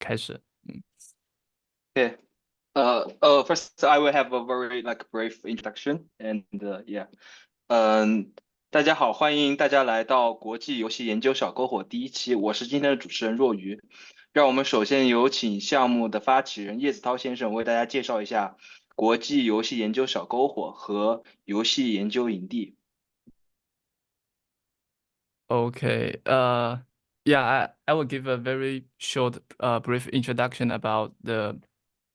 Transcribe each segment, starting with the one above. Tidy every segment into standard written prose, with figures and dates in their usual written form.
开始。Okay. First, I will have a very brief introduction, and yeah. 大家好，欢迎大家来到国际游戏研究小篝火第一期，我是今天的主持人若愚。让我们首先有请项目的发起人叶子涛先生为大家介绍一下国际游戏研究小篝火和游戏研究营地。Okay. Yeah, I will give a very short, brief introduction about the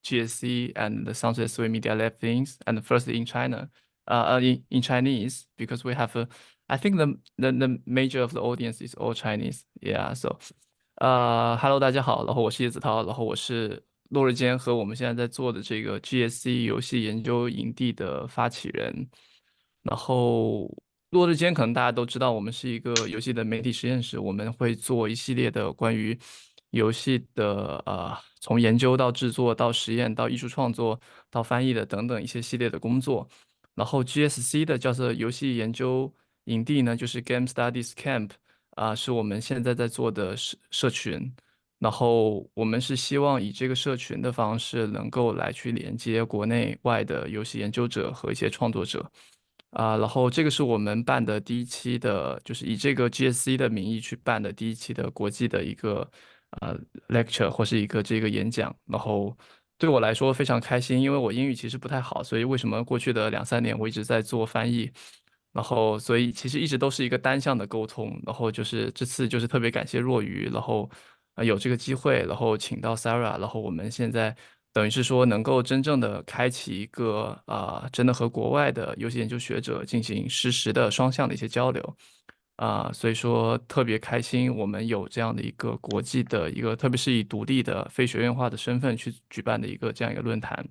GSC and the Sunset Sway Media Lab things, and first in China, in Chinese, because we have I think the major of the audience is all Chinese. Yeah, so, Hello，大家好，然后我是叶子涛，然后我是落日间和我们现在在做的这个 GSC 游戏研究营地的发起人，然后。落日间可能大家都知道，我们是一个游戏的媒体实验室，我们会做一系列的关于游戏的从研究到制作到实验到艺术创作到翻译的等等一些系列的工作。然后 GSC 的叫做游戏研究营地呢，就是 Game Studies Camp 是我们现在在做的社群。然后我们是希望以这个社群的方式，能够来去连接国内外的游戏研究者和一些创作者。然后这个是我们办的第一期的，就是以这个 GSC 的名义去办的第一期的国际的一个呃 lecture 或是一个这个演讲。然后对我来说非常开心，因为我英语其实不太好，所以为什么过去的2、3年我一直在做翻译，然后所以其实一直都是一个单向的沟通。然后就是这次就是特别感谢若愚，然后有这个机会，然后请到 Sarah，然后我们现在。等于是说，能够真正的开启一个真的和国外的游戏研究学者进行实时的双向的一些交流所以说特别开心，我们有这样的一个国际的一个，特别是以独立的非学院化的身份去举办的一个这样一个论坛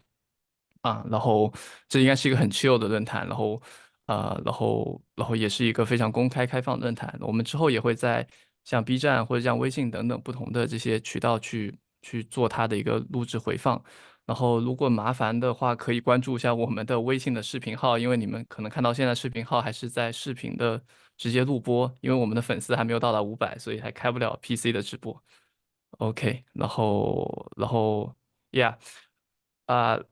然后这应该是一个很 chill 的论坛，然后也是一个非常公开开放的论坛。我们之后也会在像 B 站或者像微信等等不同的这些渠道去做它的一个录制回放。然后如果麻烦的话，可以关注一下我们的微信的视频号，因为你们可能看到现在视频号还是在视频的直接录播，因为我们的粉丝还没有到达500，所以还开不了 PC 的直播。OK，然后，Yeah，uh,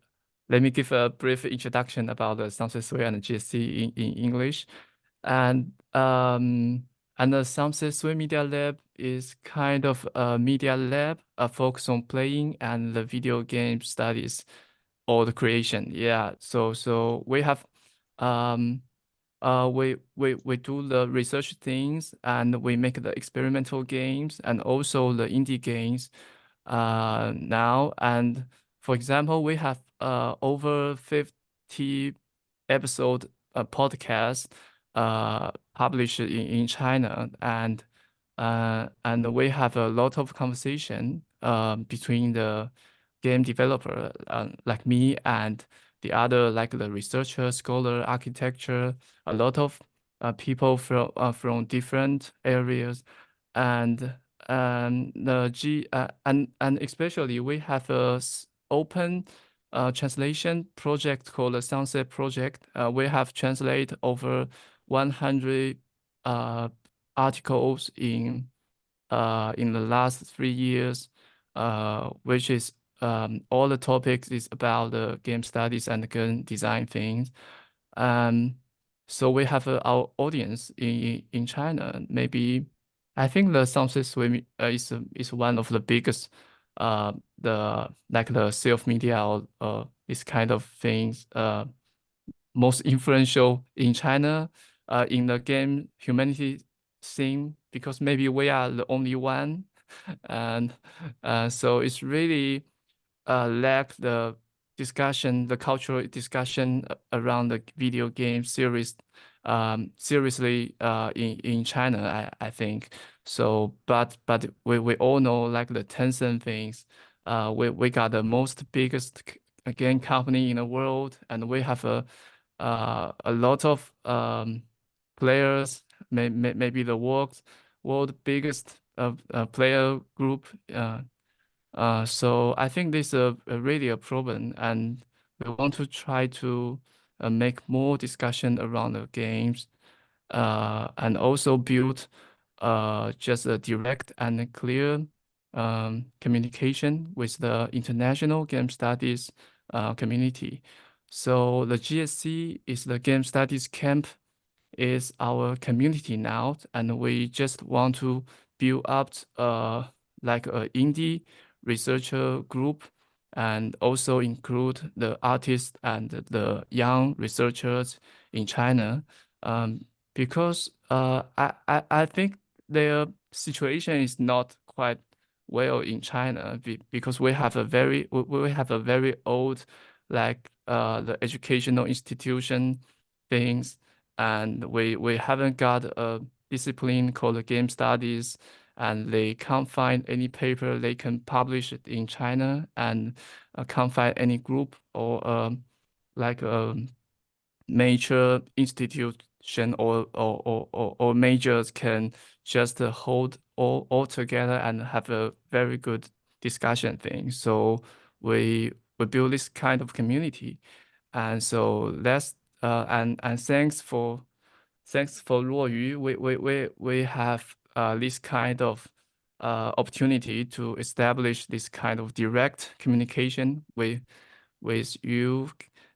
let me give a brief introduction about the Sunset Sway and GSC in English. And the Sunset Sway Media Lab is kind of a media lab focused on playing and the video game studies or the creation. Yeah, so we have um we do the research things and we make the experimental games and also the indie games now. And for example, we have over 50 episode podcast published in China, and we have a lot of conversation between the game developer like me and the other like the researcher, scholar, architecture, a lot of people from different areas, and and especially we have a open translation project called the Sunset Project. We have translated over 100 articles in the last 3 years, which is all the topics is about the game studies and game design things. So we have our audience in China. Maybe I think the Sunset Swim is one of the biggest the self media or this kind of things most influential in China in the game humanity scene, because maybe we are the only one. And so it's really lack the discussion, the cultural discussion around the video game series seriously in China, I think. So but we all know like the Tencent things. We got the most biggest game company in the world, and we have a lot of players, maybe the world biggest player group. So I think this is really a problem, and we want to try to make more discussion around the games, and also build just a direct and clear communication with the international game studies community. So the GSC is the game studies camp is our community now, and we just want to build up like a indie researcher group and also include the artists and the young researchers in China, because I think their situation is not quite well in China because we have a very old like the educational institution things, and we haven't got a discipline called the game studies, and they can't find any paper they can publish it in China, and can't find any group or like a major institution or majors can just hold all together and have a very good discussion thing. So we build this kind of community, and so that's and thanks for Ruoyu, we have this kind of opportunity to establish this kind of direct communication with you,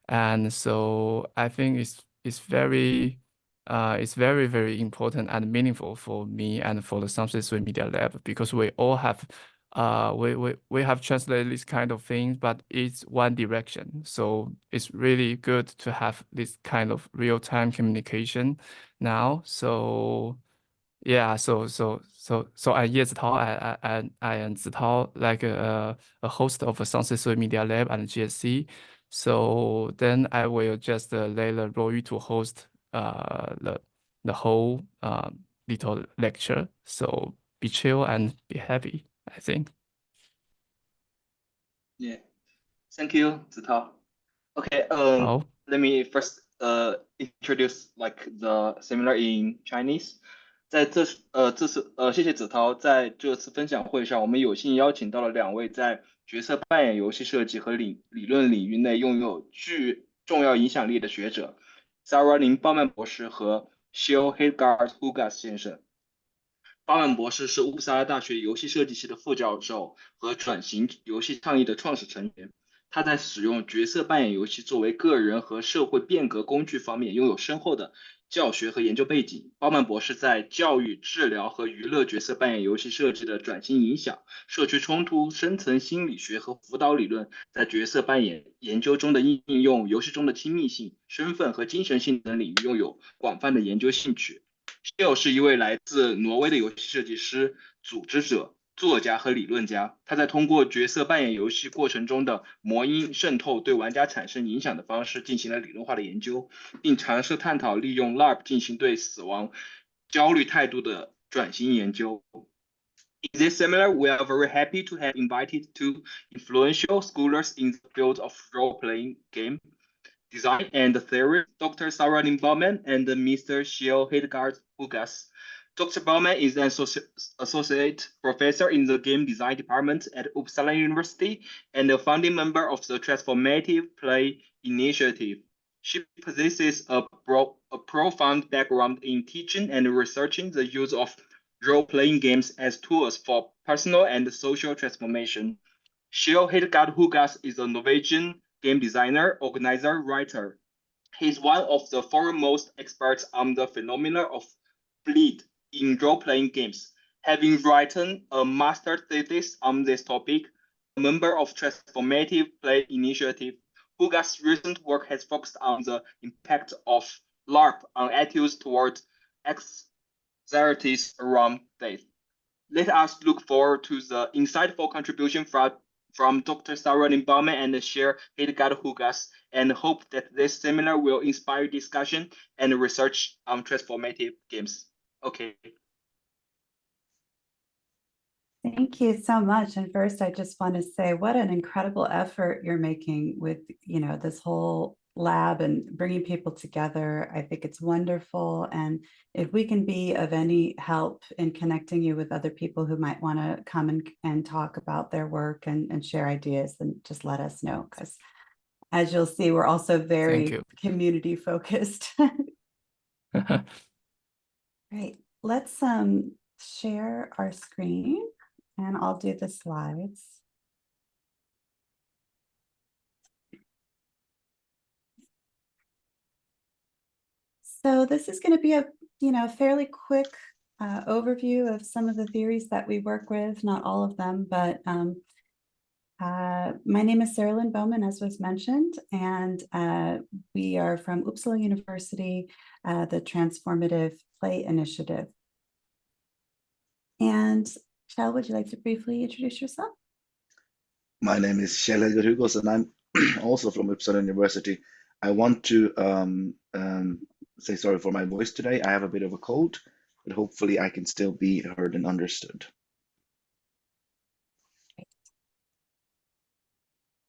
and so I think it's very very important and meaningful for me and for the San Francisco Media Lab, because we all have we have translated this kind of thing, but it's one direction. So it's really good to have this kind of real-time communication now. So yeah, I'm Ye Zitao. I am Zitao, like a host of a San Francisco Media Lab and GSC. So then I will just let Royu to host the whole little lecture. So be chill and be happy, I think. Yeah, thank you, Zitao. Okay, Hao. let me first introduce like the seminar in Chinese. 谢谢子涛，在这次分享会上，我们有幸邀请到了两位在角色扮演游戏设计和理论领域内拥有具重要影响力的学者，Sarah 林鲍曼博士和 Kjell Hugas 先生。鲍曼博士是乌萨拉大学游戏设计系的副教授和转型游戏倡议的创始成员。他在使用角色扮演游戏作为个人和社会变革工具方面拥有深厚的教学和研究背景。鲍曼博士在教育、治疗和娱乐角色扮演游戏设计的转型影响、社区冲突、深层心理学和辅导理论在角色扮演研究中的应用、游戏中的亲密性、身份和精神性等领域拥有广泛的研究兴趣。Kjell 是一位来自挪威的游戏设计师、组织者、作家和理论家。他在通过角色扮演游戏过程中的魔音渗透对玩家产生影响的方式进行了理论化的研究，并尝试探讨利用 Larp 进行对死亡焦虑态度的转型研究。In this seminar, we are very happy to have invited two influential scholars in the field of role-playing game design and theory, Dr. Sarah Lin Baumann and Mr. Kjell Hugas. Dr. Baumann is an associate professor in the game design department at Uppsala University and a founding member of the Transformative Play Initiative. She possesses a profound background in teaching and researching the use of role-playing games as tools for personal and social transformation. Kjell Hugas is a Norwegian game designer, organizer, writer. He's one of the foremost experts on the phenomena of bleed in role-playing games. Having written a master thesis on this topic, a member of Transformative Play Initiative, Hugas' recent work has focused on the impact of Larp on attitudes toward anxieties around death. Let us look forward to the insightful contribution from Dr. Sarah Lin Baumann and Kjell Hugas, and hope that this seminar will inspire discussion and research on transformative games. Okay. Thank you so much. And first, I just want to say what an incredible effort you're making with, this whole lab and bringing people together. I think it's wonderful. And if we can be of any help in connecting you with other people who might want to come and talk about their work and share ideas, then just let us know, because as you'll see, we're also very community focused. Great. Let's share our screen. And I'll do the slides. So this is going to be a fairly quick overview of some of the theories that we work with, not all of them, but my name is Sarah Lynn Bowman, as was mentioned, and we are from Uppsala University, the Transformative Play Initiative. And Kjell, would you like to briefly introduce yourself? My name is Kjell Hugos, and I'm also from Uppsala University. I want to say sorry for my voice today. I have a bit of a cold, but hopefully I can still be heard and understood.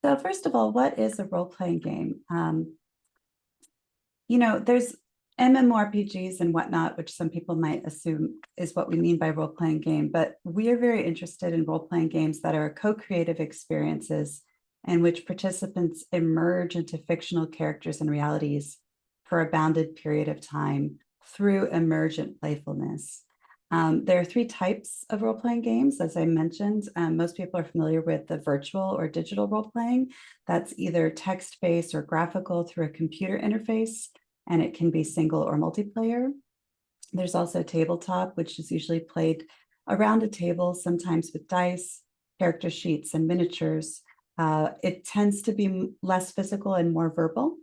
So first of all, what is a role-playing game? There's MMORPGs and whatnot, which some people might assume is what we mean by role-playing game, but we are very interested in role-playing games that are co-creative experiences in which participants emerge into fictional characters and realities for a bounded period of time through emergent playfulness. There are three types of role-playing games, as I mentioned. Most people are familiar with the virtual or digital role-playing. That's either text-based or graphical through a computer interface, and it can be single or multiplayer. There's also tabletop, which is usually played around a table, sometimes with dice, character sheets, and miniatures. It tends to be less physical and more verbal.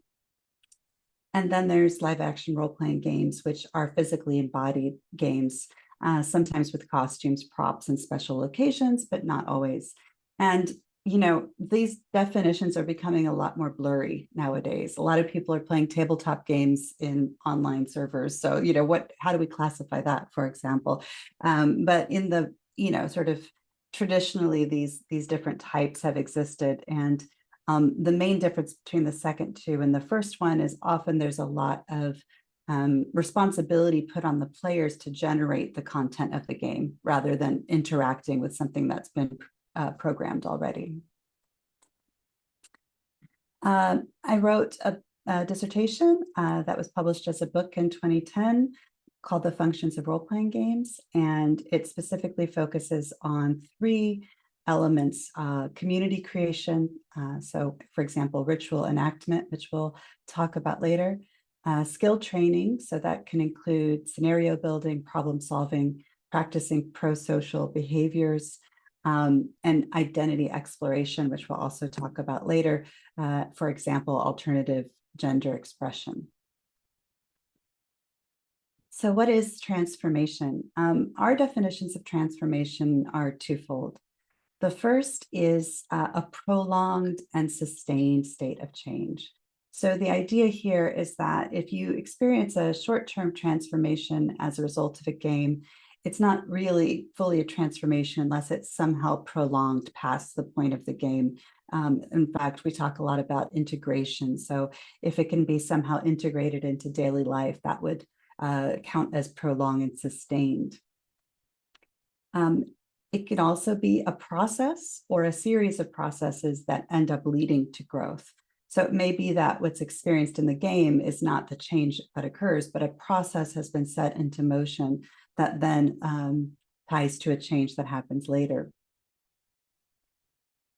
And then there's live action role-playing games, which are physically embodied games, sometimes with costumes, props, and special locations, but not always. And these definitions are becoming a lot more blurry nowadays. A lot of people are playing tabletop games in online servers. So, how do we classify that, for example? But in the, sort of traditionally, these different types have existed. And the main difference between the second two and the first one is often there's a lot of responsibility put on the players to generate the content of the game rather than interacting with something that's been programmed already. I wrote a dissertation that was published as a book in 2010 called The Functions of Role-Playing Games, and it specifically focuses on three elements: community creation, so for example, ritual enactment, which we'll talk about later, skill training, so that can include scenario building, problem solving, practicing pro-social behaviors, and identity exploration, which we'll also talk about later, for example, alternative gender expression. So what is transformation? Our definitions of transformation are twofold. The first is a prolonged and sustained state of change. So the idea here is that if you experience a short-term transformation as a result of a game, it's not really fully a transformation unless it's somehow prolonged past the point of the game. In fact, we talk a lot about integration. So if it can be somehow integrated into daily life, that would count as prolonged and sustained. It could also be a process or a series of processes that end up leading to growth. So it may be that what's experienced in the game is not the change that occurs, but a process has been set into motion that then ties to a change that happens later.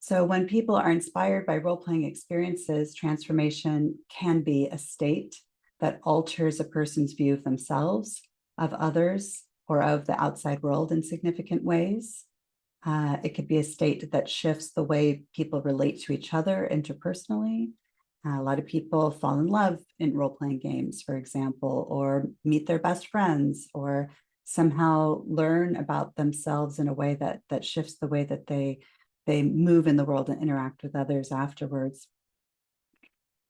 So when people are inspired by role-playing experiences, transformation can be a state that alters a person's view of themselves, of others, or of the outside world in significant ways. It could be a state that shifts the way people relate to each other interpersonally. A lot of people fall in love in role-playing games, for example, or meet their best friends, or somehow learn about themselves in a way that shifts the way that they move in the world and interact with others afterwards.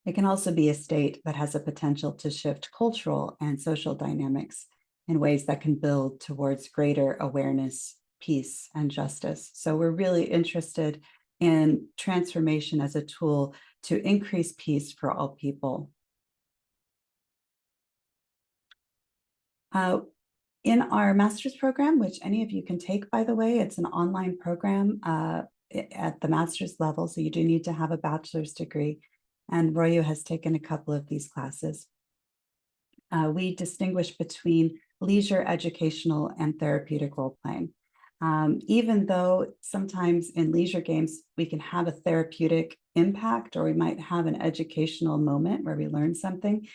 It can also be a state that has a potential to shift cultural and social dynamics in ways that can build towards greater awareness, peace, and justice. So we're really interested in transformation as a tool to increase peace for all people. In our master's program, which any of you can take, by the way, it's an online program at the master's level, so you do need to have a bachelor's degree. And Royo has taken a couple of these classes. We distinguish between leisure, educational, and therapeutic role-playing. Even though sometimes in leisure games, we can have a therapeutic impact, or we might have an educational moment where we learn something,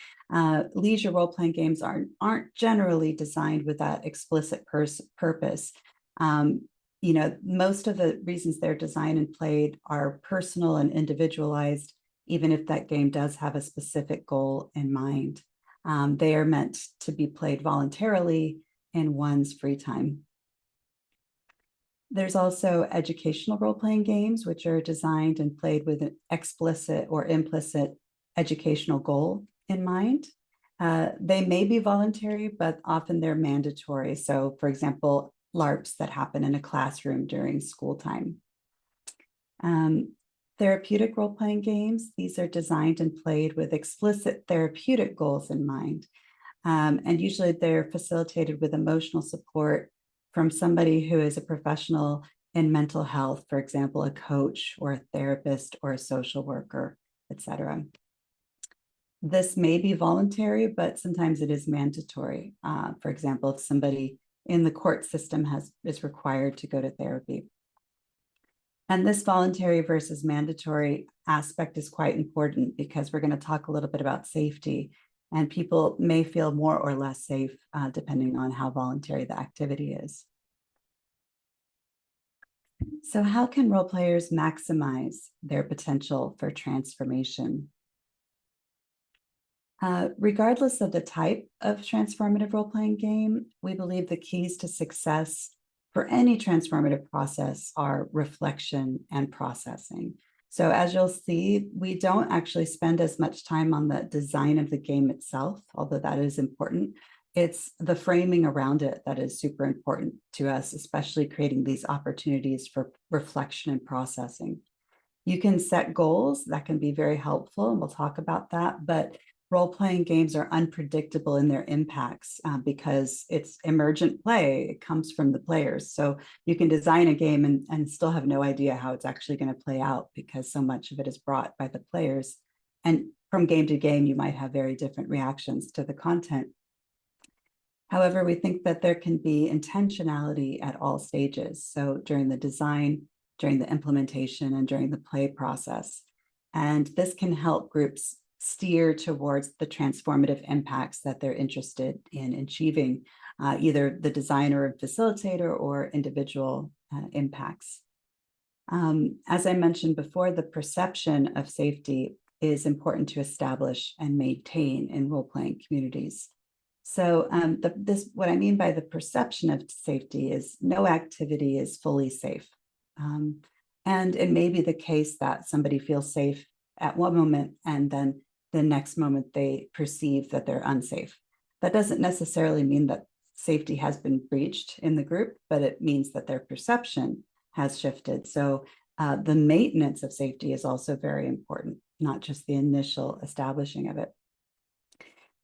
leisure role-playing games aren't generally designed with that explicit purpose. You know, most of the reasons they're designed and played are personal and individualized, even if that game does have a specific goal in mind. They are meant to be played voluntarily in one's free time. There's also educational role-playing games, which are designed and played with an explicit or implicit educational goal in mind. They may be voluntary, but often they're mandatory. So, for example, Larps that happen in a classroom during school time. Therapeutic role-playing games, these are designed and played with explicit therapeutic goals in mind. And usually they're facilitated with emotional support from somebody who is a professional in mental health, for example, a coach or a therapist or a social worker, etc. This may be voluntary, but sometimes it is mandatory. For example, if somebody in the court system is required to go to therapy. And this voluntary versus mandatory aspect is quite important because we're going to talk a little bit about safety, and people may feel more or less safe depending on how voluntary the activity is. So how can role players maximize their potential for transformation? Regardless of the type of transformative role-playing game, we believe the keys to success for any transformative process are reflection and processing. So as you'll see, we don't actually spend as much time on the design of the game itself, although that is important. It's the framing around it that is super important to us, especially creating these opportunities for reflection and processing. You can set goals that can be very helpful, and we'll talk about that, but role-playing games are unpredictable in their impacts because it's emergent play. It comes from the players. So you can design a game and still have no idea how it's actually going to play out because so much of it is brought by the players. And from game to game, you might have very different reactions to the content. However, we think that there can be intentionality at all stages. So during the design, during the implementation, and during the play process. And this can help groups steer towards the transformative impacts that they're interested in achieving, either the designer or facilitator or individual impacts. As I mentioned before, the perception of safety is important to establish and maintain in role-playing communities. So what I mean by the perception of safety is no activity is fully safe. And it may be the case that somebody feels safe at one moment and then the next moment they perceive that they're unsafe. That doesn't necessarily mean that safety has been breached in the group, but it means that their perception has shifted. So the maintenance of safety is also very important, not just the initial establishing of it.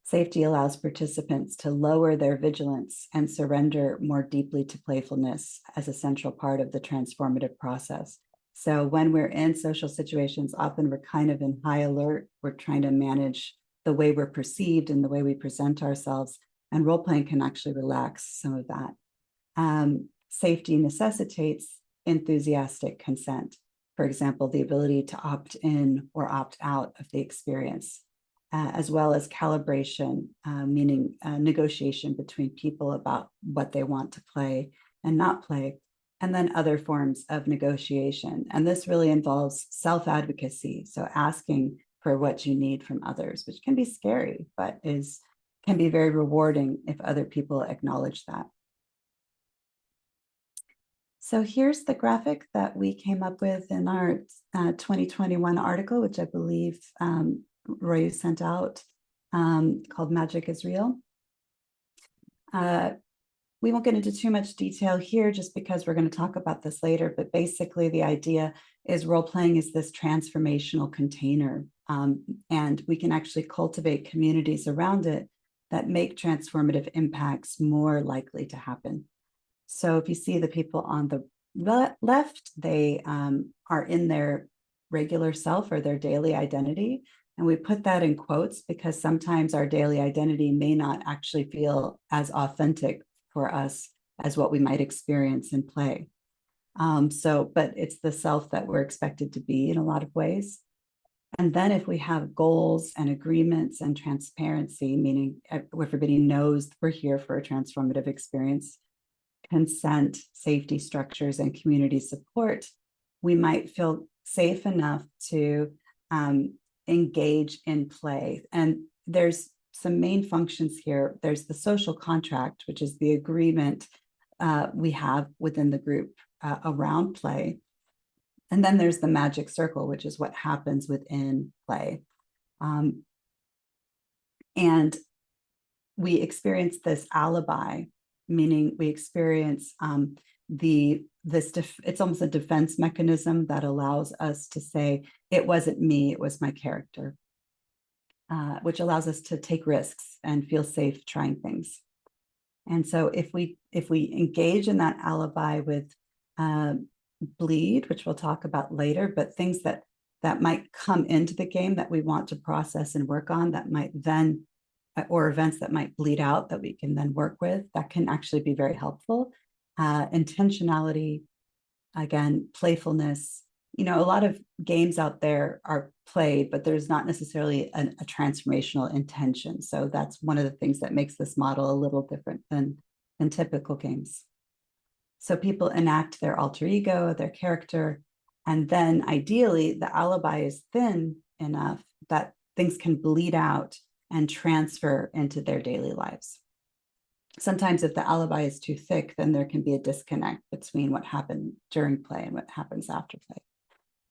Safety allows participants to lower their vigilance and surrender more deeply to playfulness as a central part of the transformative process. So when we're in social situations, often we're kind of in high alert. We're trying to manage the way we're perceived and the way we present ourselves, and role-playing can actually relax some of that. Safety necessitates enthusiastic consent. For example, the ability to opt in or opt out of the experience, as well as calibration, meaning negotiation between people about what they want to play and not play, and then other forms of negotiation. And this really involves self-advocacy, so asking for what you need from others, which can be scary, but can be very rewarding if other people acknowledge that. So here's the graphic that we came up with in our 2021 article, which I believe Roy sent out, called Magic is Real. We won't get into too much detail here just because we're going to talk about this later, but basically the idea is role-playing is this transformational container, and we can actually cultivate communities around it that make transformative impacts more likely to happen. So if you see the people on the left, they are in their regular self or their daily identity. And we put that in quotes because sometimes our daily identity may not actually feel as authentic for us as what we might experience in play. But it's the self that we're expected to be in a lot of ways. And then if we have goals and agreements and transparency, meaning everybody knows we're here for a transformative experience, consent, safety structures, and community support, we might feel safe enough to engage in play. And there's some main functions here. There's the social contract, which is the agreement we have within the group around play. And then there's the magic circle, which is what happens within play. And we experience this alibi, meaning we experience it's almost a defense mechanism that allows us to say, it wasn't me, it was my character, which allows us to take risks and feel safe trying things. And so if we engage in that alibi with bleed, which we'll talk about later, but things that might come into the game that we want to process and work on, that might then, or events that might bleed out that we can then work with, that can actually be very helpful. Intentionality, again, playfulness. A lot of games out there are played, but there's not necessarily a transformational intention. So that's one of the things that makes this model a little different than typical games. So people enact their alter ego, their character, and then ideally the alibi is thin enough that things can bleed out and transfer into their daily lives. Sometimes if the alibi is too thick, then there can be a disconnect between what happened during play and what happens after play.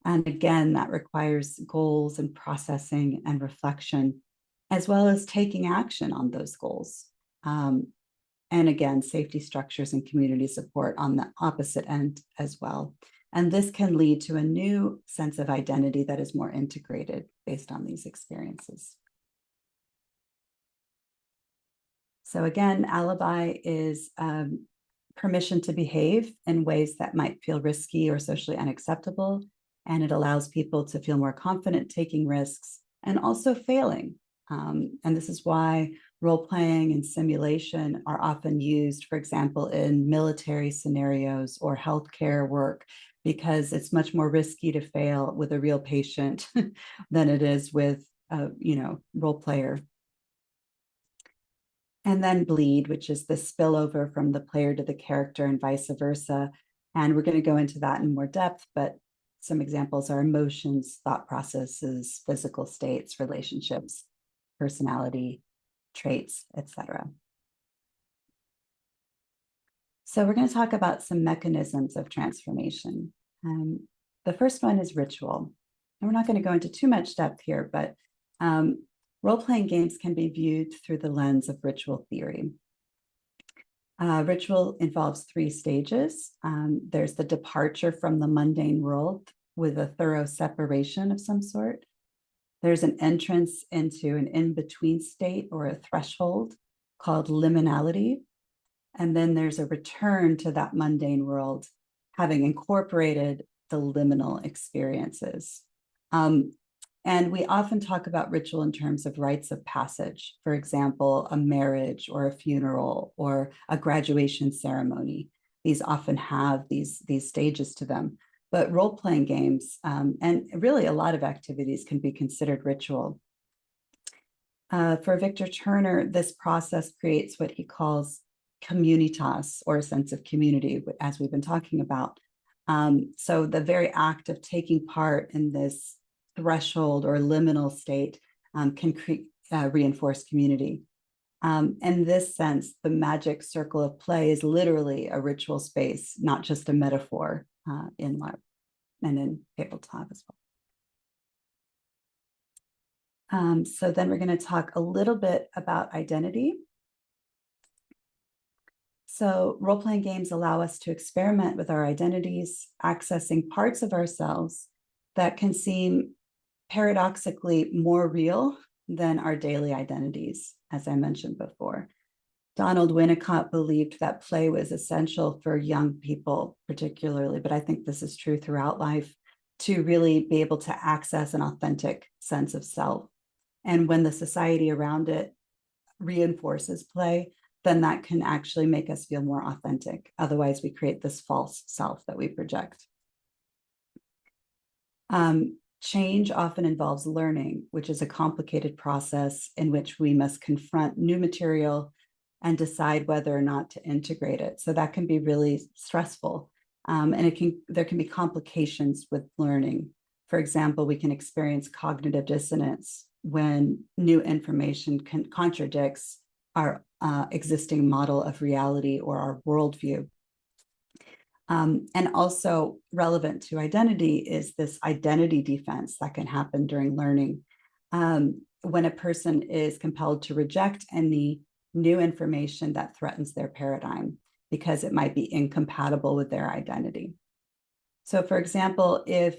And again, that requires goals and processing and reflection, as well as taking action on those goals. And again, safety structures and community support on the opposite end as well. And this can lead to a new sense of identity that is more integrated based on these experiences. So again, alibi is permission to behave in ways that might feel risky or socially unacceptable. And it allows people to feel more confident taking risks and also failing. And this is why role-playing and simulation are often used, for example, in military scenarios or healthcare work, because it's much more risky to fail with a real patient than it is with a role player. And then bleed, which is the spillover from the player to the character and vice versa. And we're going to go into that in more depth, but some examples are emotions, thought processes, physical states, relationships, personality, traits, etc. So we're going to talk about some mechanisms of transformation. The first one is ritual. And we're not going to go into too much depth here, but role-playing games can be viewed through the lens of ritual theory. Ritual involves 3 stages. There's the departure from the mundane world with a thorough separation of some sort. There's an entrance into an in-between state or a threshold called liminality. And then there's a return to that mundane world, having incorporated the liminal experiences. And we often talk about ritual in terms of rites of passage. For example, a marriage or a funeral or a graduation ceremony. These often have these stages to them. But role-playing games and really a lot of activities can be considered ritual. For Victor Turner, this process creates what he calls communitas, or a sense of community, as we've been talking about. So the very act of taking part in this threshold or liminal state can reinforce community. In this sense, the magic circle of play is literally a ritual space, not just a metaphor in Larp and in tabletop as well. So then we're going to talk a little bit about identity. So role-playing games allow us to experiment with our identities, accessing parts of ourselves that can seem paradoxically more real than our daily identities, as I mentioned before. Donald Winnicott believed that play was essential for young people particularly, but I think this is true throughout life, to really be able to access an authentic sense of self. And when the society around it reinforces play, then that can actually make us feel more authentic. Otherwise, we create this false self that we project. Change often involves learning, which is a complicated process in which we must confront new material and decide whether or not to integrate it. So that can be really stressful. And there can be complications with learning. For example, we can experience cognitive dissonance when new information contradicts our existing model of reality or our worldview. And also relevant to identity is this identity defense that can happen during learning. When a person is compelled to reject any new information that threatens their paradigm because it might be incompatible with their identity. So for example, if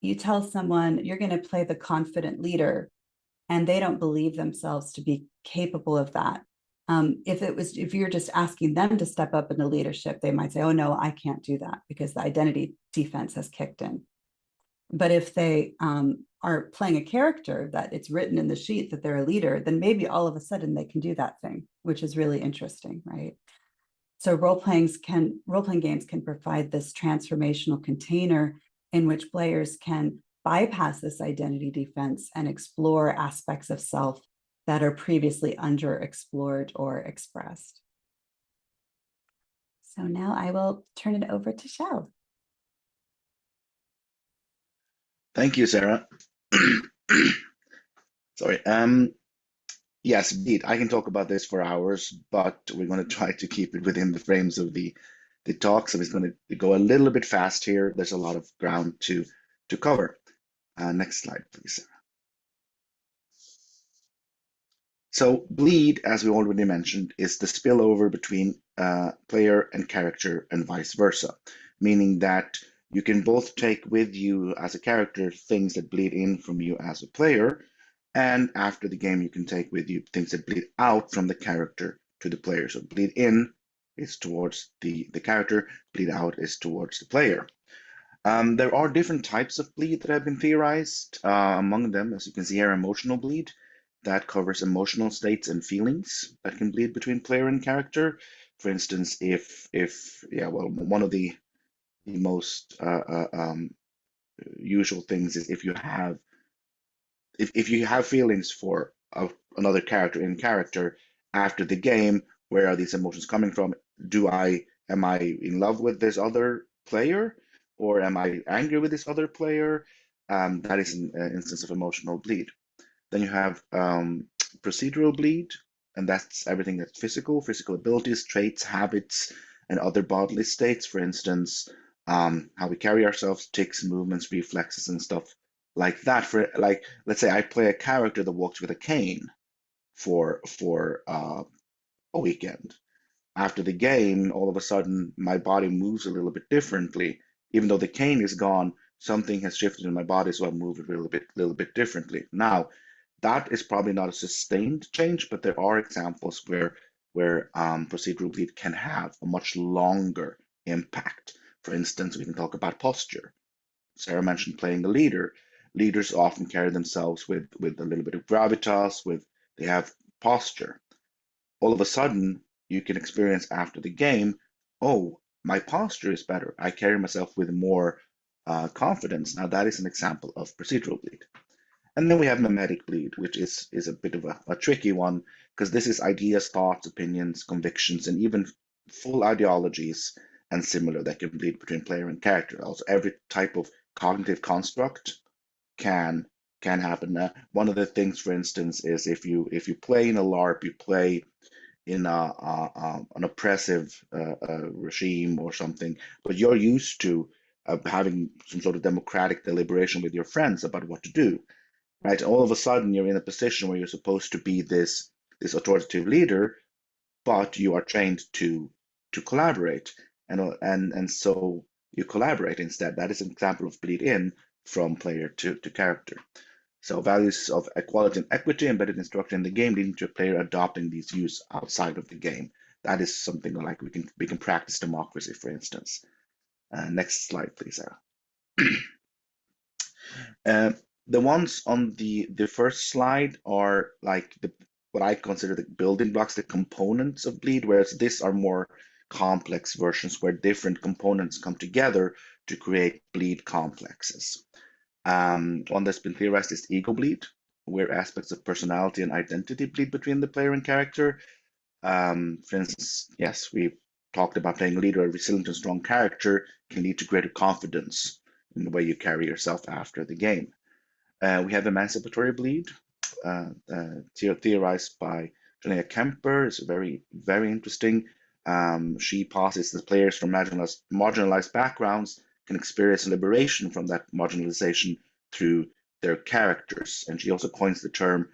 you tell someone you're going to play the confident leader and they don't believe themselves to be capable of that, if you're just asking them to step up into leadership, they might say, oh no, I can't do that because the identity defense has kicked in. But if they are playing a character that it's written in the sheet that they're a leader, then maybe all of a sudden they can do that thing, which is really interesting, right? So role-playing games can provide this transformational container in which players can bypass this identity defense and explore aspects of self that are previously underexplored or expressed. So now I will turn it over to Kjell. Thank you, Sarah. Sorry. Yes, indeed, I can talk about this for hours, but we're going to try to keep it within the frames of the talk. So it's going to go a little bit fast here. There's a lot of ground to cover. Next slide, please, Sarah. So bleed, as we already mentioned, is the spillover between player and character and vice versa, meaning that you can both take with you as a character things that bleed in from you as a player, and after the game you can take with you things that bleed out from the character to the player. So bleed in is towards the character, bleed out is towards the player. There are different types of bleed that have been theorized. Among them, as you can see here, emotional bleed. That covers emotional states and feelings that can bleed between player and character. For instance, one of the most usual things is if you have feelings for another character in character after the game, where are these emotions coming from? Am I in love with this other player, or am I angry with this other player? That is an instance of emotional bleed. Then you have procedural bleed, and that's everything that's physical abilities, traits, habits, and other bodily states. For instance, how we carry ourselves, tics, movements, reflexes, and stuff like that. For let's say I play a character that walks with a cane for a weekend. After the game, all of a sudden, my body moves a little bit differently. Even though the cane is gone, something has shifted in my body, so I move it a little bit differently. Now, that is probably not a sustained change, but there are examples where procedural bleed can have a much longer impact. For instance, we can talk about posture. Sarah mentioned playing the leader. Leaders often carry themselves with a little bit of gravitas, they have posture. All of a sudden, you can experience after the game, oh, my posture is better. I carry myself with more confidence. Now that is an example of procedural bleed. And then we have mimetic bleed, which is a bit of a tricky one, because this is ideas, thoughts, opinions, convictions, and even full ideologies and similar that can bleed between player and character. Also, every type of cognitive construct can happen. One of the things, for instance, is if you play in a Larp, you play in an oppressive regime or something, but you're used to having some sort of democratic deliberation with your friends about what to do. Right, all of a sudden you're in a position where you're supposed to be this authoritative leader, but you are trained to collaborate, and so you collaborate instead. That is an example of bleed in from player to character. So values of equality and equity embedded in structure in the game, leading to a player adopting these views outside of the game. That is something like we can practice democracy, for instance. Next slide, please, Sarah. The ones on the first slide are like what I consider the building blocks, the components of bleed, whereas these are more complex versions where different components come together to create bleed complexes. One that's been theorized is ego bleed, where aspects of personality and identity bleed between the player and character. For instance, yes, we talked about playing a leader. A resilient and strong character can lead to greater confidence in the way you carry yourself after the game. We have emancipatory bleed, theorized by Janea Kemper. It's very, very interesting. She posits that players from marginalized backgrounds can experience liberation from that marginalization through their characters. And she also coins the term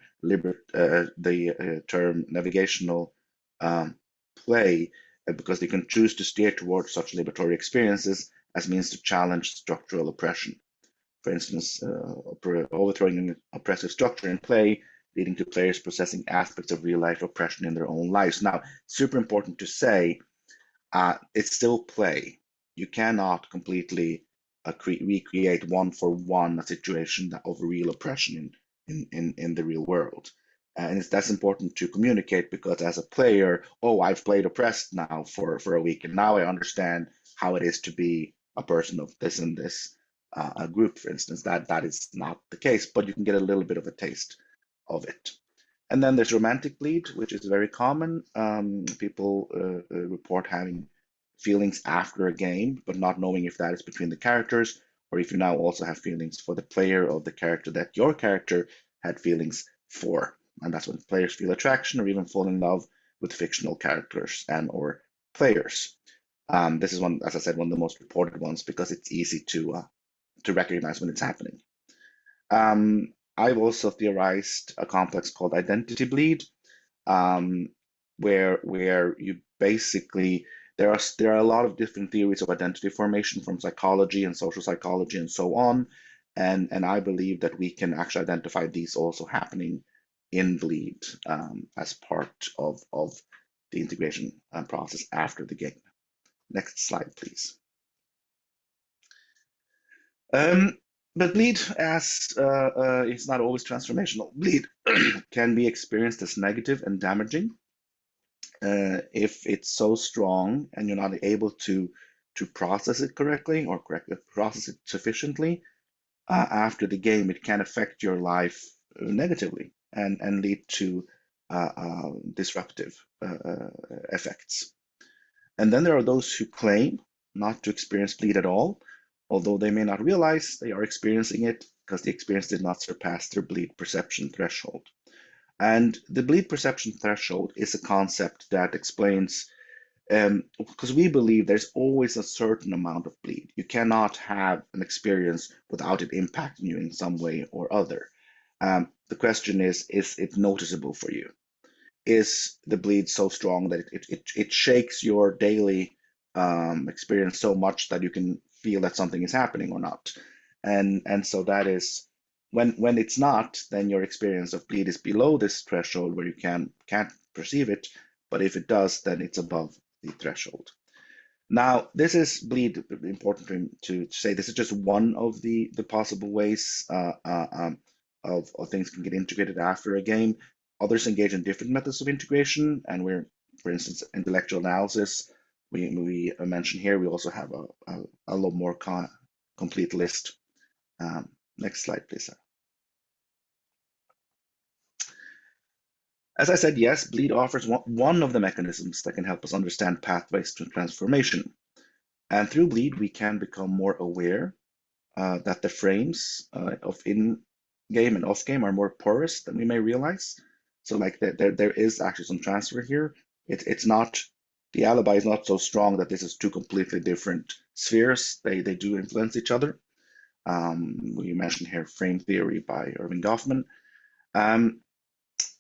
term navigational play because they can choose to steer towards such liberatory experiences as means to challenge structural oppression. For instance, overthrowing an oppressive structure in play, leading to players processing aspects of real-life oppression in their own lives. Now, super important to say, it's still play. You cannot completely recreate one-for-one a situation of real oppression in the real world. And that's important to communicate because as a player, oh, I've played oppressed now for a week, and now I understand how it is to be a person of this and this group, for instance. That is not the case, but you can get a little bit of a taste of it. And then there's romantic bleed, which is very common. People report having feelings after a game, but not knowing if that is between the characters, or if you now also have feelings for the player or the character that your character had feelings for. And that's when players feel attraction or even fall in love with fictional characters and or players. This is one, as I said, one of the most reported ones because it's easy to recognize when it's happening. I've also theorized a complex called identity bleed, where you basically there are a lot of different theories of identity formation from psychology and social psychology and so on, and I believe that we can actually identify these also happening in bleed as part of the integration process after the game. Next slide, please. But bleed, as it's not always transformational, bleed can be experienced as negative and damaging if it's so strong and you're not able to process it correctly or process it sufficiently after the game. It can affect your life negatively and lead to disruptive effects. And then there are those who claim not to experience bleed at all, although they may not realize they are experiencing it because the experience did not surpass their bleed perception threshold. And the bleed perception threshold is a concept that explains, because we believe there's always a certain amount of bleed. You cannot have an experience without it impacting you in some way or other. The question is it noticeable for you? Is the bleed so strong that it shakes your daily experience so much that you can feel that something is happening or not? And so that is when it's not, then your experience of bleed is below this threshold where you can't perceive it, but if it does, then it's above the threshold. Now, this is bleed, important to say, this is just one of the possible ways of things can get integrated after a game. Others engage in different methods of integration, and we're, for instance, intellectual analysis. We mentioned here. We also have a lot more complete list. Next slide, please. As I said, yes, bleed offers one of the mechanisms that can help us understand pathways to transformation. And through bleed, we can become more aware that the frames of in-game and off-game are more porous than we may realize. So like there is actually some transfer here. It's not, the alibi is not so strong that this is two completely different spheres. They do influence each other. We mentioned here frame theory by Irving Goffman.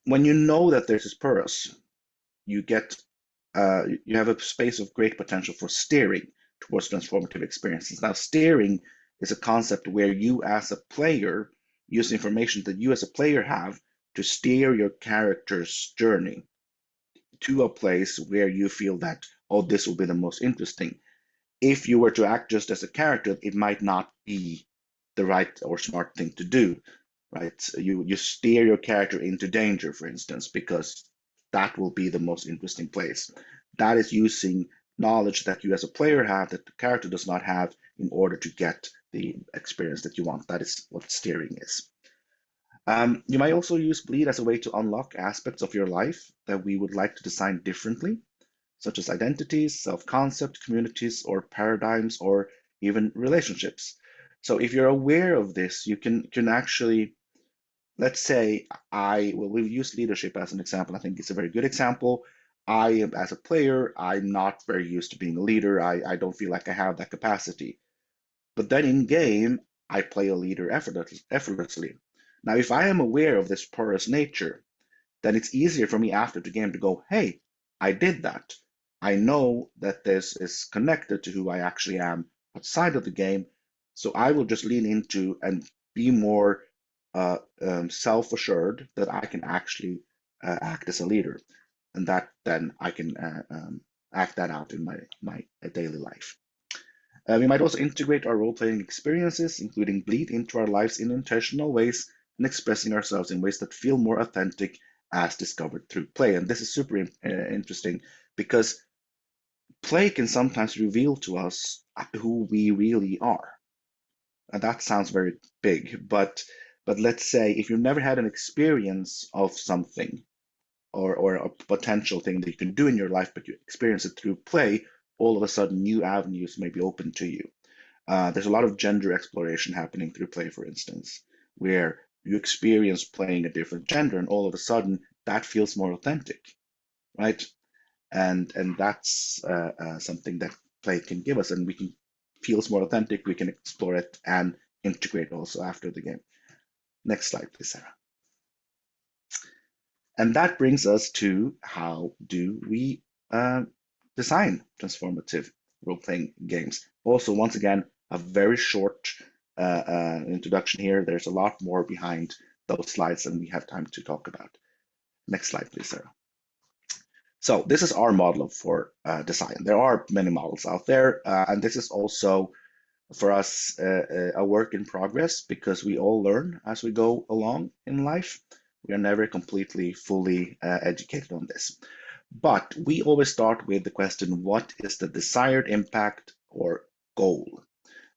When you know that this is porous, you have a space of great potential for steering towards transformative experiences. Now, steering is a concept where you as a player use information that you as a player have to steer your character's journey to a place where you feel that, oh, this will be the most interesting. If you were to act just as a character, it might not be the right or smart thing to do. right? You steer your character into danger, for instance, because that will be the most interesting place. That is using knowledge that you as a player have that the character does not have in order to get the experience that you want. That is what steering is. You might also use bleed as a way to unlock aspects of your life that we would like to design differently, such as identities, self-concept, communities, or paradigms, or even relationships. So if you're aware of this, you can actually, let's say we'll use leadership as an example. I think it's a very good example. I am, as a player, I'm not very used to being a leader. I don't feel like I have that capacity. But then in game, I play a leader effortlessly. Now, if I am aware of this porous nature, then it's easier for me after the game to go, hey, I did that. I know that this is connected to who I actually am outside of the game. So I will just lean into and be more self-assured that I can actually act as a leader, and that then I can act that out in my daily life. We might also integrate our role-playing experiences, including bleed, into our lives in intentional ways and expressing ourselves in ways that feel more authentic as discovered through play. And this is super interesting because play can sometimes reveal to us who we really are. And that sounds very big, but let's say if you've never had an experience of something or a potential thing that you can do in your life, but you experience it through play, all of a sudden new avenues may be open to you. There's a lot of gender exploration happening through play, for instance, where you experience playing a different gender and all of a sudden that feels more authentic, right? And that's something that play can give us, and we can feels more authentic, we can explore it and integrate also after the game. Next slide, please, Sarah. And that brings us to how do we design transformative role-playing games. Also, once again, a very short introduction here. There's a lot more behind those slides than we have time to talk about. Next slide, please, Sarah. So this is our model for design. There are many models out there, and this is also for us a work in progress because we all learn as we go along in life. We are never completely, fully educated on this. But we always start with the question, what is the desired impact or goal?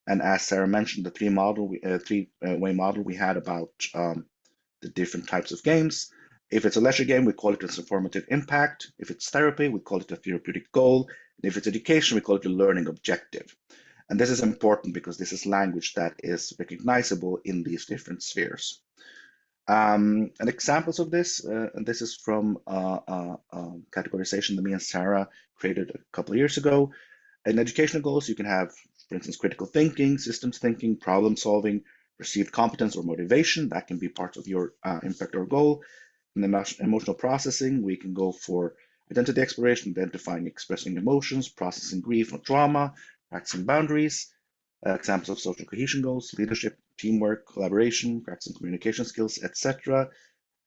And as Sarah mentioned, the three-way model we had about the different types of games. If it's a leisure game, we call it a transformative impact. If it's therapy, we call it a therapeutic goal. And if it's education, we call it a learning objective. And this is important because this is language that is recognizable in these different spheres. And examples of this, and this is from categorization that me and Sarah created a couple of years ago. In educational goals, you can have, for instance, critical thinking, systems thinking, problem solving, perceived competence or motivation. That can be part of your impact or goal. In emotional processing, we can go for identity exploration, identifying, expressing emotions, processing grief or trauma, practicing boundaries. Examples of social cohesion goals, leadership, teamwork, collaboration, practicing communication skills, etc.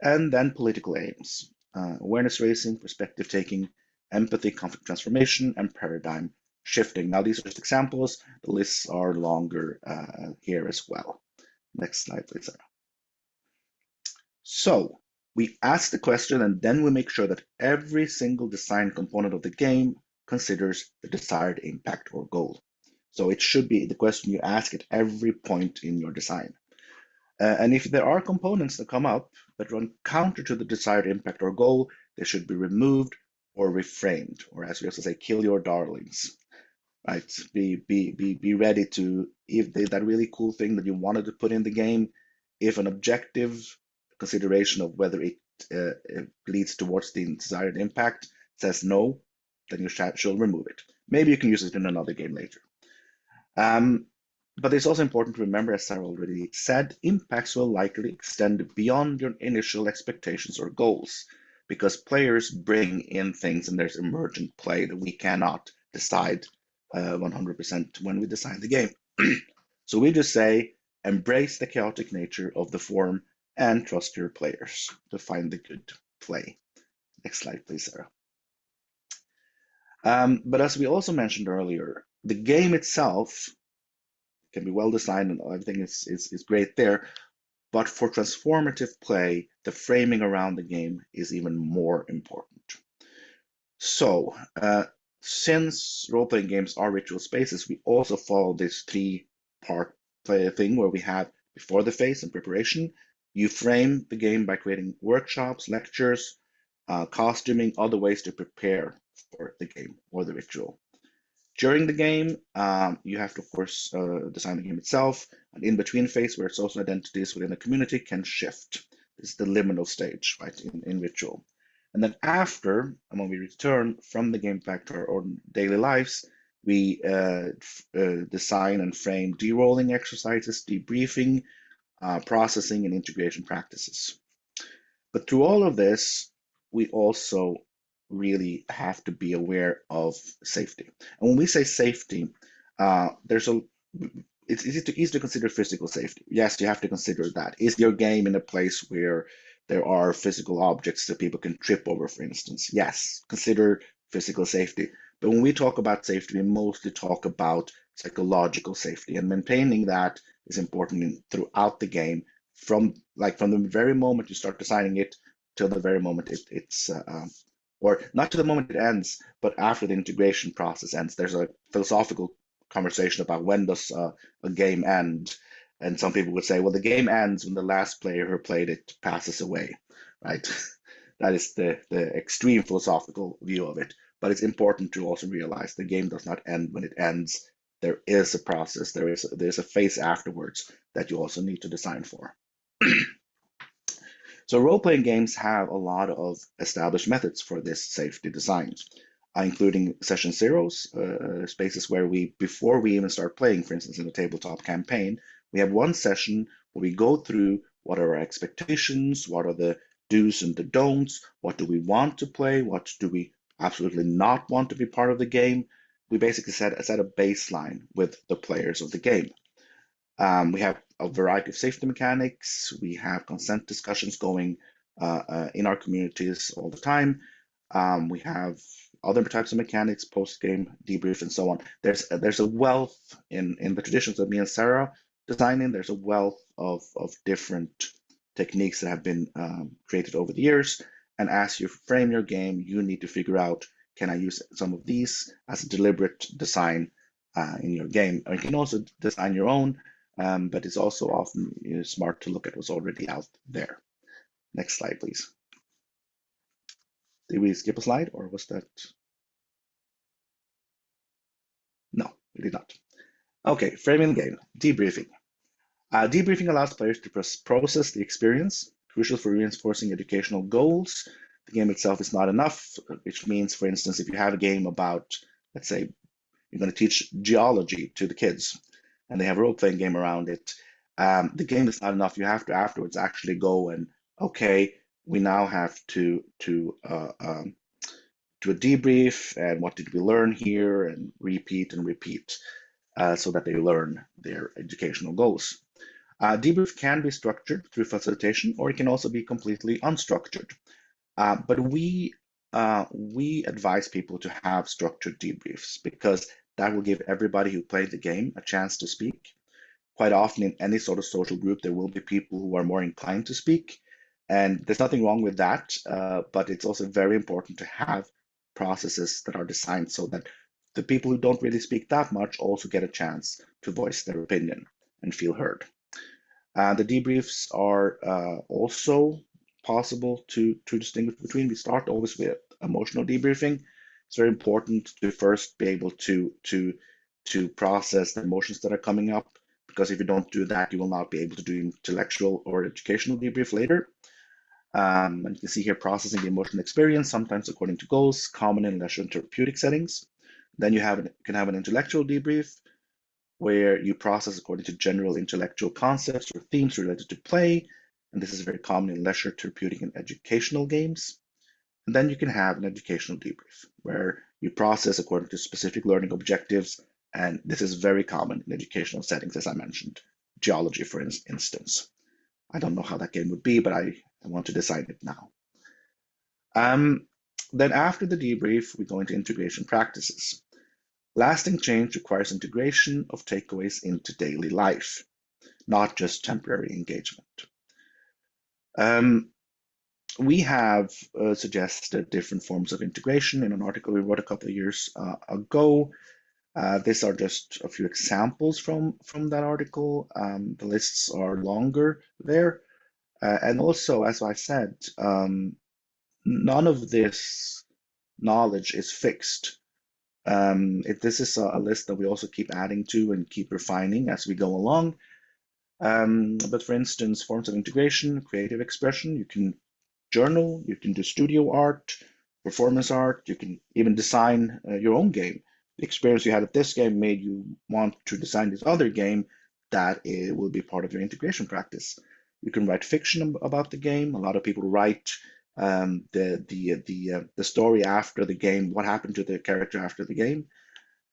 And then political aims, awareness raising, perspective taking, empathy, conflict transformation, and paradigm shifting. Now, these are just examples. The lists are longer here as well. Next slide, please, Sarah. So we ask the question, and then we make sure that every single design component of the game considers the desired impact or goal. So it should be the question you ask at every point in your design. And if there are components that come up that run counter to the desired impact or goal, they should be removed or reframed, or as we also say, kill your darlings. Right? Be ready to, if that really cool thing that you wanted to put in the game, if an objective consideration of whether it leads towards the desired impact says no, then you should remove it. Maybe you can use it in another game later. But it's also important to remember, as Sarah already said, impacts will likely extend beyond your initial expectations or goals, because players bring in things and there's emergent play that we cannot decide 100% when we design the game. So we just say, embrace the chaotic nature of the form and trust your players to find the good play. Next slide, please, Sarah. But as we also mentioned earlier, the game itself can be well designed and everything is great there. But for transformative play, the framing around the game is even more important. So, since role-playing games are ritual spaces, we also follow this three-part play thing where we have before the phase and preparation. You frame the game by creating workshops, lectures, costuming, other ways to prepare for the game or the ritual. During the game, you have to, of course, design the game itself. An in-between phase where social identities within the community can shift. This is the liminal stage, right, in ritual. And then after, and when we return from the game back to our own daily lives, we design and frame de-rolling exercises, debriefing, processing, and integration practices. But through all of this, we also really have to be aware of safety. And when we say safety, it's easy to consider physical safety. Yes, you have to consider that. Is your game in a place where there are physical objects that people can trip over, for instance? Yes, consider physical safety. But when we talk about safety, we mostly talk about psychological safety, and maintaining that is important throughout the game, from the very moment you start designing it till the very moment or not to the moment it ends, but after the integration process ends. There's a philosophical conversation about when does a game end, and some people would say, well, the game ends when the last player who played it passes away, right? That is the extreme philosophical view of it. But it's important to also realize the game does not end when it ends. There is a process, there's a phase afterwards that you also need to design for. So role-playing games have a lot of established methods for this safety design, including session zeros, spaces where before we even start playing, for instance, in a tabletop campaign, we have one session where we go through what are our expectations, what are the do's and the don'ts, what do we want to play, what do we absolutely not want to be part of the game. We basically set a baseline with the players of the game. We have a variety of safety mechanics. We have consent discussions going in our communities all the time. We have other types of mechanics, post-game debrief, and so on. There's a wealth in the traditions that me and Sarah designing. There's a wealth of different techniques that have been created over the years. And as you frame your game, you need to figure out, can I use some of these as a deliberate design in your game? Or you can also design your own. But it's also often smart to look at what's already out there. Next slide, please. Did we skip a slide, or was that? No, we did not. Okay, framing the game, debriefing. Debriefing allows players to process the experience, crucial for reinforcing educational goals. The game itself is not enough, which means, for instance, if you have a game about, let's say, you're going to teach geology to the kids, and they have a role-playing game around it, the game is not enough. You have to afterwards actually go and, okay, we now have to do a debrief, and what did we learn here, and repeat so that they learn their educational goals. Debrief can be structured through facilitation, or it can also be completely unstructured. But we advise people to have structured debriefs, because that will give everybody who played the game a chance to speak. Quite often in any sort of social group, there will be people who are more inclined to speak, and there's nothing wrong with that, but it's also very important to have processes that are designed so that the people who don't really speak that much also get a chance to voice their opinion and feel heard. The debriefs are also possible to distinguish between. We start always with emotional debriefing. It's very important to first be able to process the emotions that are coming up, because if you don't do that, you will not be able to do intellectual or educational debrief later. And you can see here processing the emotional experience, sometimes according to goals, common in leisure and therapeutic settings. Then you can have an intellectual debrief, where you process according to general intellectual concepts or themes related to play. And this is very common in leisure, therapeutic, and educational games. And then you can have an educational debrief, where you process according to specific learning objectives. And this is very common in educational settings, as I mentioned, geology, for instance. I don't know how that game would be, but I want to design it now. Then after the debrief, we go into integration practices. Lasting change requires integration of takeaways into daily life, not just temporary engagement. We have suggested different forms of integration in an article we wrote a couple of years ago. These are just a few examples from that article. The lists are longer there. And also, as I said, none of this knowledge is fixed. This is a list that we also keep adding to and keep refining as we go along. But for instance, forms of integration, creative expression, you can journal, you can do studio art, performance art, you can even design your own game. The experience you had at this game made you want to design this other game, that it will be part of your integration practice. You can write fiction about the game. A lot of people write the story after the game, what happened to the character after the game.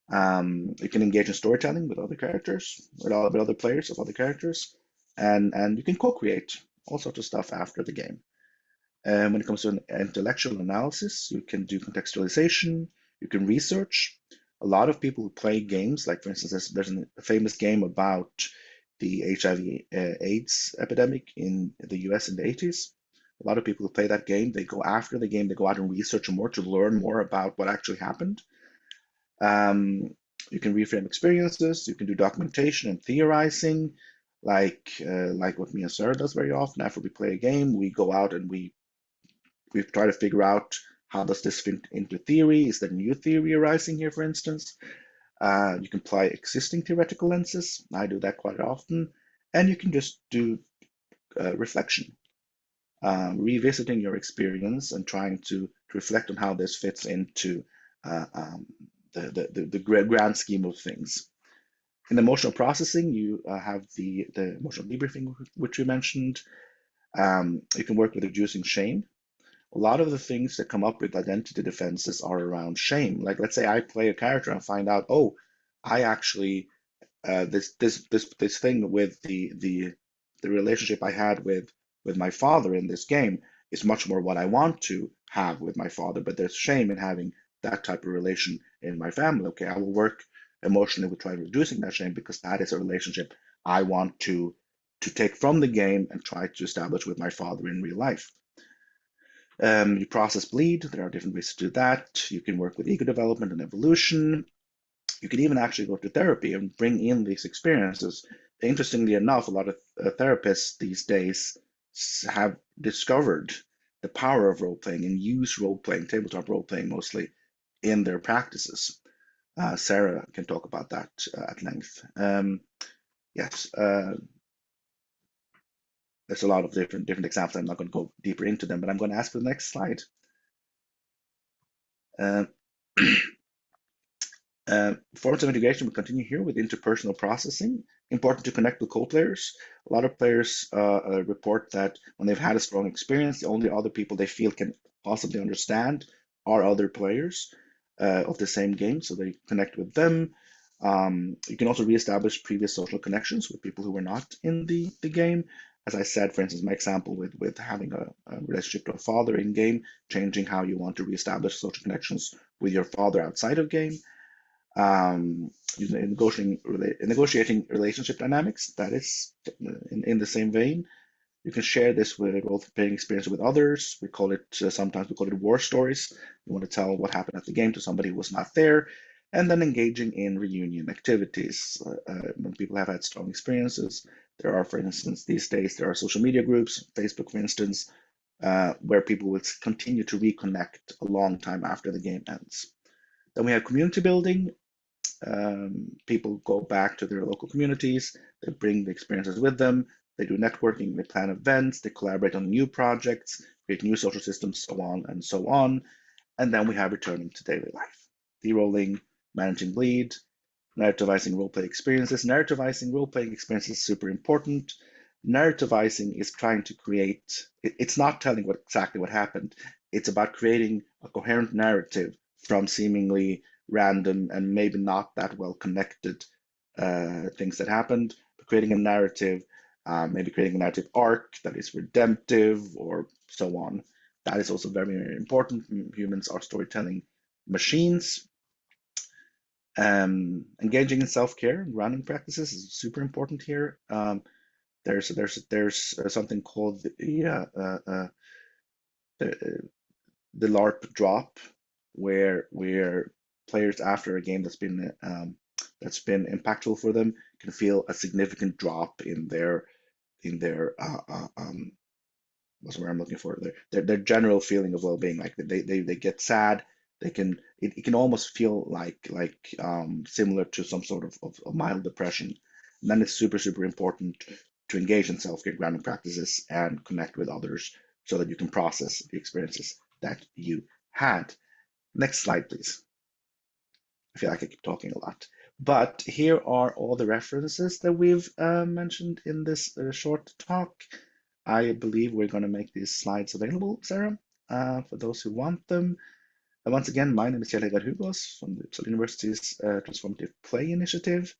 You can engage in storytelling with other characters, with other players of other characters, and you can co-create all sorts of stuff after the game. When it comes to intellectual analysis, you can do contextualization, you can research. A lot of people who play games, like for instance, there's a famous game about the HIV/AIDS epidemic in the US in the 80s. A lot of people who play that game, they go after the game, they go out and research more to learn more about what actually happened. You can reframe experiences, you can do documentation and theorizing, like what me and Sarah does very often. After we play a game, we go out and we try to figure out, how does this fit into theory? Is there new theory arising here, for instance? You can apply existing theoretical lenses. I do that quite often. And you can just do reflection, revisiting your experience and trying to reflect on how this fits into the grand scheme of things. In emotional processing, you have the emotional debriefing, which we mentioned. You can work with reducing shame. A lot of the things that come up with identity defenses are around shame. Like, let's say I play a character and find out, oh, I actually this thing with the relationship I had with my father in this game is much more what I want to have with my father, but there's shame in having that type of relation in my family. Okay, I will work emotionally with trying reducing that shame, because that is a relationship I want to take from the game and try to establish with my father in real life. You process bleed. There are different ways to do that. You can work with ego development and evolution. You can even actually go to therapy and bring in these experiences. Interestingly enough, a lot of therapists these days have discovered the power of role-playing and use role-playing, tabletop role-playing mostly, in their practices. Sarah can talk about that at length. Yes. There's a lot of different examples. I'm not going to go deeper into them, but I'm going to ask for the next slide. Forms of integration will continue here with interpersonal processing. Important to connect with co-players. A lot of players report that when they've had a strong experience, the only other people they feel can possibly understand are other players of the same game, so they connect with them. You can also reestablish previous social connections with people who were not in the game. As I said, for instance, my example with having a relationship to a father in game, changing how you want to reestablish social connections with your father outside of game. Negotiating relationship dynamics, that is in the same vein. You can share this with role-playing experience with others. We call it, sometimes we call it war stories. You want to tell what happened at the game to somebody who was not there. And then engaging in reunion activities. When people have had strong experiences, there are, for instance, these days, there are social media groups, Facebook, for instance, where people will continue to reconnect a long time after the game ends. Then we have community building. People go back to their local communities, they bring the experiences with them, they do networking, they plan events, they collaborate on new projects, create new social systems, so on and so on. And then we have returning to daily life. De-rolling, managing bleed, narrativizing role-play experiences. Narrativizing role-playing experiences is super important. Narrativizing is trying to create, it's not telling exactly what happened. It's about creating a coherent narrative from seemingly random and maybe not that well connected things that happened, but creating a narrative, maybe creating a narrative arc that is redemptive or so on. That is also very, very important. Humans are storytelling machines. Engaging in self-care and grounding practices is super important here. there's something called the Larp drop, where players after a game that's been impactful for them can feel a significant drop in their what's the word I'm looking for? Their general feeling of well-being. Like they get sad. It can almost feel like similar to some sort of mild depression. And then it's super important to engage in self-care grounding practices and connect with others so that you can process the experiences that you had. Next slide, please. I feel like I keep talking a lot, but here are all the references that we've mentioned in this short talk. I believe we're going to make these slides available, Sarah, for those who want them. And once again, my name is Kjell Hugos from the Uppsala University's Transformative Play Initiative.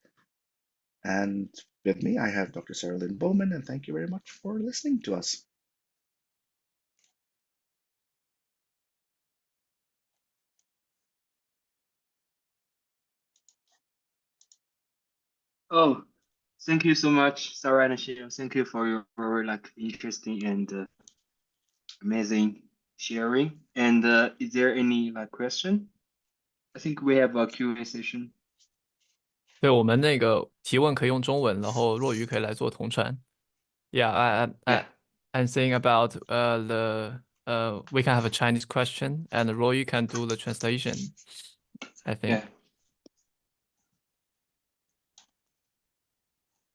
And with me, I have Dr. Sarah Lynn Bowman, and thank you very much for listening to us. Oh, thank you so much, Sarah and Kjell. Thank you for your very interesting and amazing sharing. And is there any question? I think we have a Q&A session. 对，我们那个提问可以用中文，然后若愚可以来做同传。Yeah, I'm saying about we can have a Chinese question and Roy can do the translation, I think.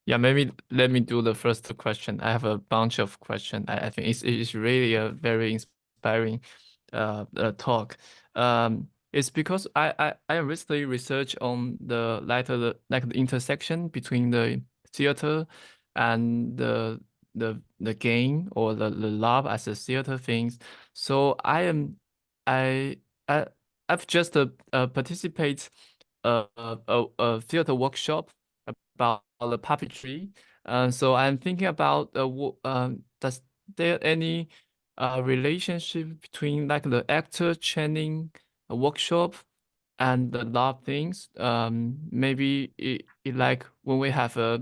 Yeah, maybe let me do the first question. I have a bunch of questions. I think it's really a very inspiring talk. It's because I recently researched on the the intersection between the theater and the game or the lab as a theater things. So I've just participate a theater workshop about the puppetry. So I'm thinking about does there any relationship between the actor training workshop and the lab things? Maybe it like when we have a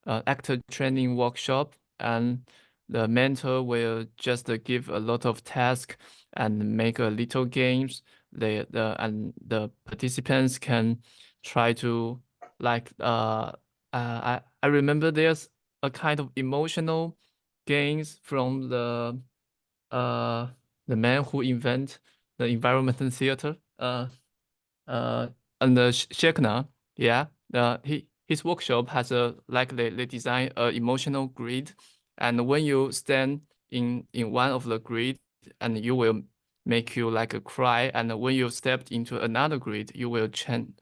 actor training workshop and the mentor will just give a lot of tasks and make a little games. And the participants can try to I remember there's a kind of emotional games from the man who invent the environmental theater and the Schechner. Yeah, his workshop has they design a emotional grid, and when you stand in one of the grid, and you will make you cry, and when you stepped into another grid, you will change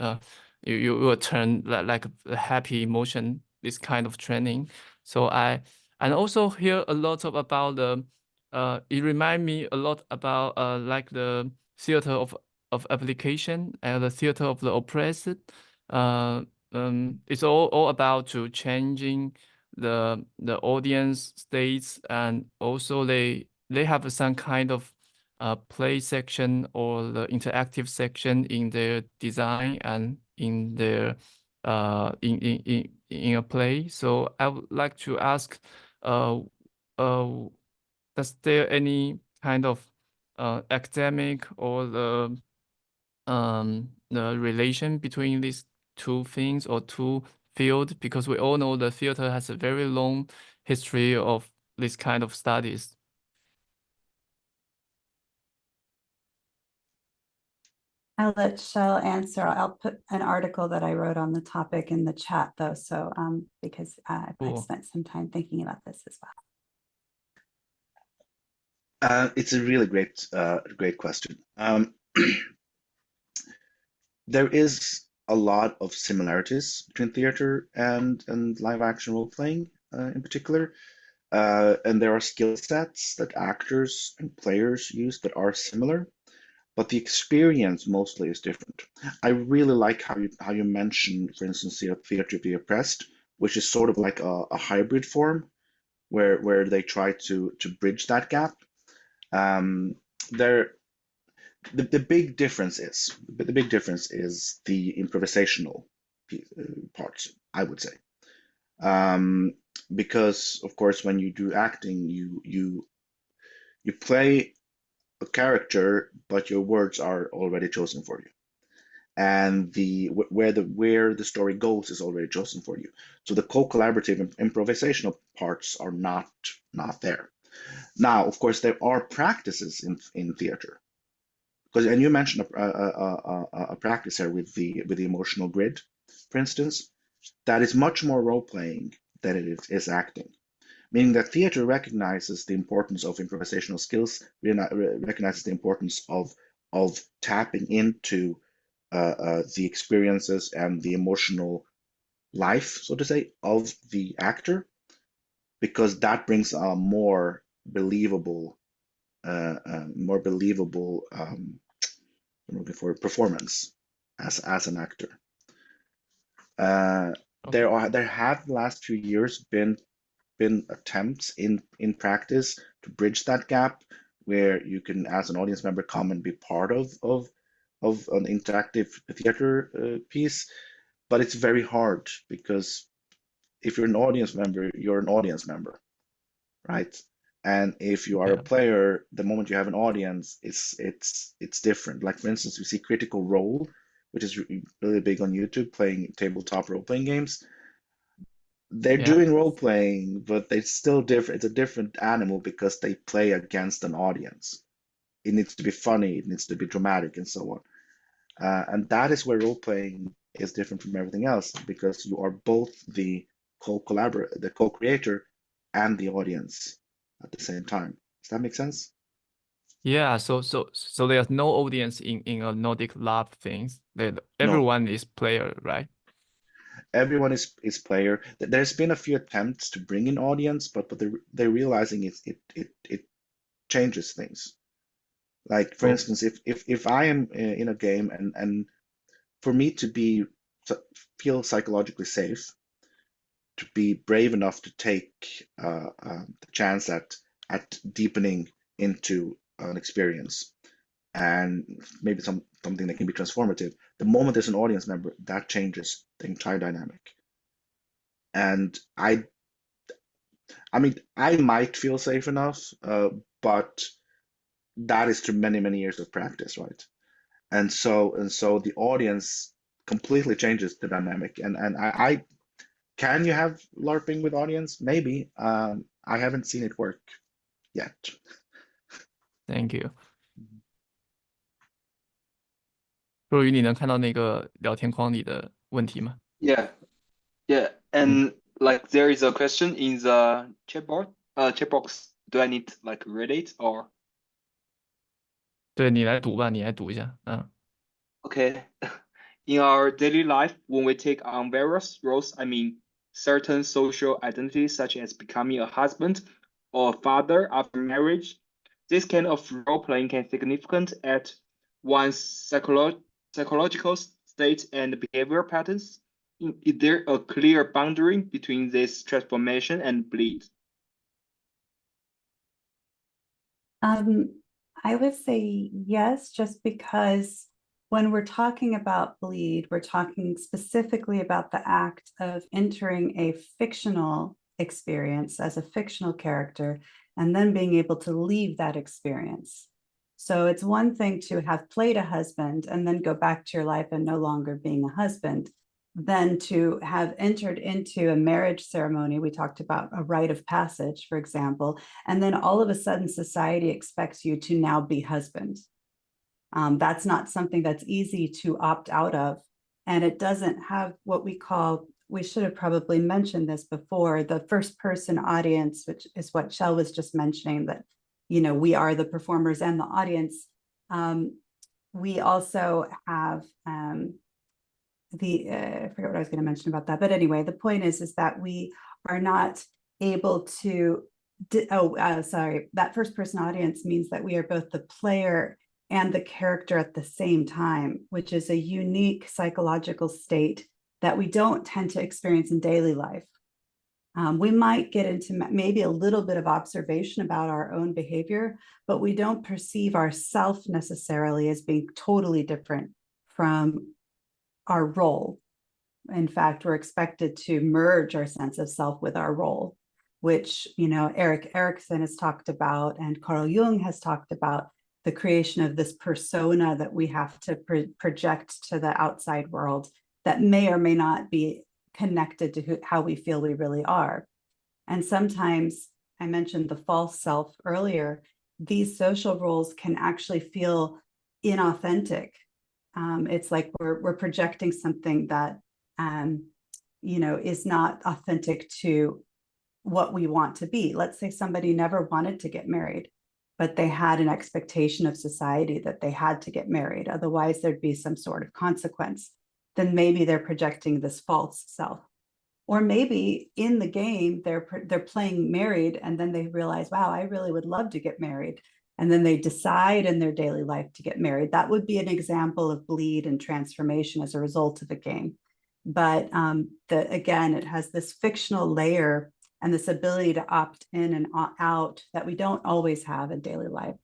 you will turn like a happy emotion. This kind of training. So and also hear a lot about the it remind me a lot about like the theater of application and the theater of the oppressed. It's all about to changing the audience states, and also they have some kind of play section or the interactive section in their design and in their in a play. So I would like to ask, does there any kind of academic or the relation between these two things or two fields? Because we all know the theater has a very long history of this kind of studies. I'll let Kjell answer. I'll put an article that I wrote on the topic in the chat, though, so because I spent some time thinking about this as well. It's a really great question. There is a lot of similarities between theater and live action role playing in particular, and there are skill sets that actors and players use that are similar. But the experience mostly is different. I really like how you mentioned, for instance, theater of the oppressed, which is sort of like a hybrid form, where they try to bridge that gap. The big difference is the improvisational parts, I would say. because of course when you do acting, you play a character, but your words are already chosen for you, and where the story goes is already chosen for you. So the co-collaborative improvisational parts are not there. Now, of course, there are practices in theater, and you mentioned a practice here with the emotional grid, for instance, that is much more role-playing than it is acting. Meaning that theater recognizes the importance of improvisational skills, recognizes the importance of tapping into the experiences and the emotional life, so to say, of the actor, because that brings a more believable I'm looking for performance as an actor. There have the last few years been attempts in practice to bridge that gap, where you can, as an audience member, come and be part of an interactive theater piece, but it's very hard because if you're an audience member, you're an audience member, right? And if you are a player, the moment you have an audience, it's different. Like for instance, we see Critical Role, which is really big on YouTube, playing tabletop role-playing games. They're doing role-playing, but they're still different. It's a different animal because they play against an audience. It needs to be funny, it needs to be dramatic, and so on. And that is where role-playing is different from everything else, because you are both the co-creator and the audience at the same time. Does that make sense? Yeah, so there's no audience in a Nordic Larp things. Everyone is player, right? Everyone is player. There's been a few attempts to bring in audience, but they're realizing it changes things. Like for instance, if I am in a game and for me to feel psychologically safe, to be brave enough to take the chance at deepening into an experience, and maybe something that can be transformative, the moment there's an audience member, that changes the entire dynamic. And I mean, I might feel safe enough, but that is through many years of practice, right? And so the audience completely changes the dynamic. And I can you have LARPing with audience? Maybe. I haven't seen it work yet. Thank you. 若愚，你能看到那个聊天框里的问题吗？ Yeah. And like there is a question in the chat box. Do I need like read it or? 对，你来读吧，你来读一下。Okay. In our daily life, when we take on various roles, I mean certain social identities such as becoming a husband or a father after marriage, this kind of role playing can significant at one's psychological state and behavior patterns. Is there a clear boundary between this transformation and bleed? I would say yes, just because when we're talking about bleed, we're talking specifically about the act of entering a fictional experience as a fictional character and then being able to leave that experience. So it's one thing to have played a husband and then go back to your life and no longer being a husband, than to have entered into a marriage ceremony. We talked about a rite of passage, for example, and then all of a sudden society expects you to now be husband. That's not something that's easy to opt out of. And it doesn't have what we call, we should have probably mentioned this before, the first person audience, which is what Kjell was just mentioning, that, you know, we are the performers and the audience. We also have I forget what I was going to mention about that, but anyway, the point is that we are not able to, that first person audience means that we are both the player and the character at the same time, which is a unique psychological state that we don't tend to experience in daily life. We might get into maybe a little bit of observation about our own behavior, but we don't perceive ourself necessarily as being totally different from our role. In fact, we're expected to merge our sense of self with our role, which, you know, Erik Erikson has talked about and Carl Jung has talked about, the creation of this persona that we have to project to the outside world that may or may not be connected to how we feel we really are. And sometimes, I mentioned the false self earlier, these social roles can actually feel inauthentic. It's like we're projecting something that, you know, is not authentic to what we want to be. Let's say somebody never wanted to get married, but they had an expectation of society that they had to get married. Otherwise, there'd be some sort of consequence. Then maybe they're projecting this false self. Or maybe in the game, they're playing married and then they realize, wow, I really would love to get married. And then they decide in their daily life to get married. That would be an example of bleed and transformation as a result of the game. But again, it has this fictional layer and this ability to opt in and out that we don't always have in daily life.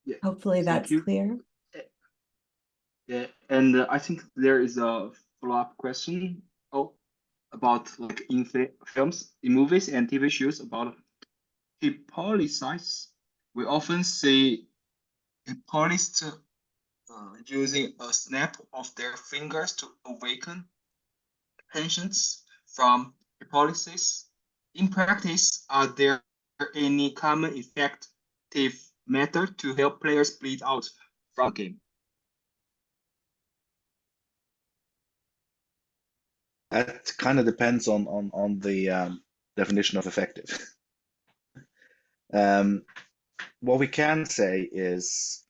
Yeah, hopefully that's clear. Yeah, and I think there is a follow-up question about like in films, in movies and TV shows about hippolysis. We often see hippolysts using a snap of their fingers to awaken patients from hippolysis. In practice, are there any common effective method to help players bleed out from the game? That kind of depends on the definition of effective. What we can say is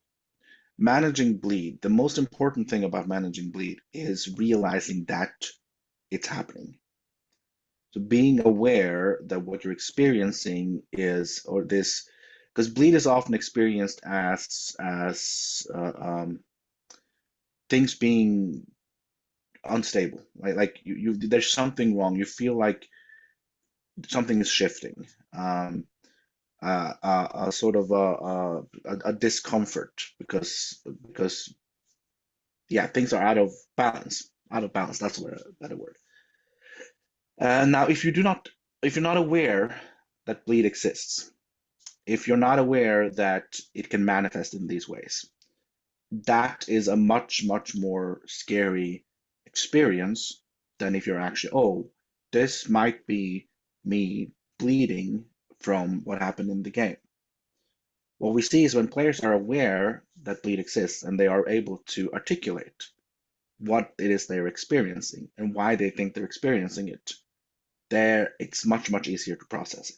managing bleed. The most important thing about managing bleed is realizing that it's happening. So being aware that what you're experiencing is, or this, because bleed is often experienced as things being unstable, right? Like there's something wrong. You feel like something is shifting. A sort of a discomfort because yeah, things are out of balance. That's a better word. Now, if you're not aware that bleed exists, if you're not aware that it can manifest in these ways, that is a much more scary experience than if you're actually, oh, this might be me bleeding from what happened in the game. What we see is when players are aware that bleed exists and they are able to articulate what it is they're experiencing and why they think they're experiencing it, it's much easier to process it.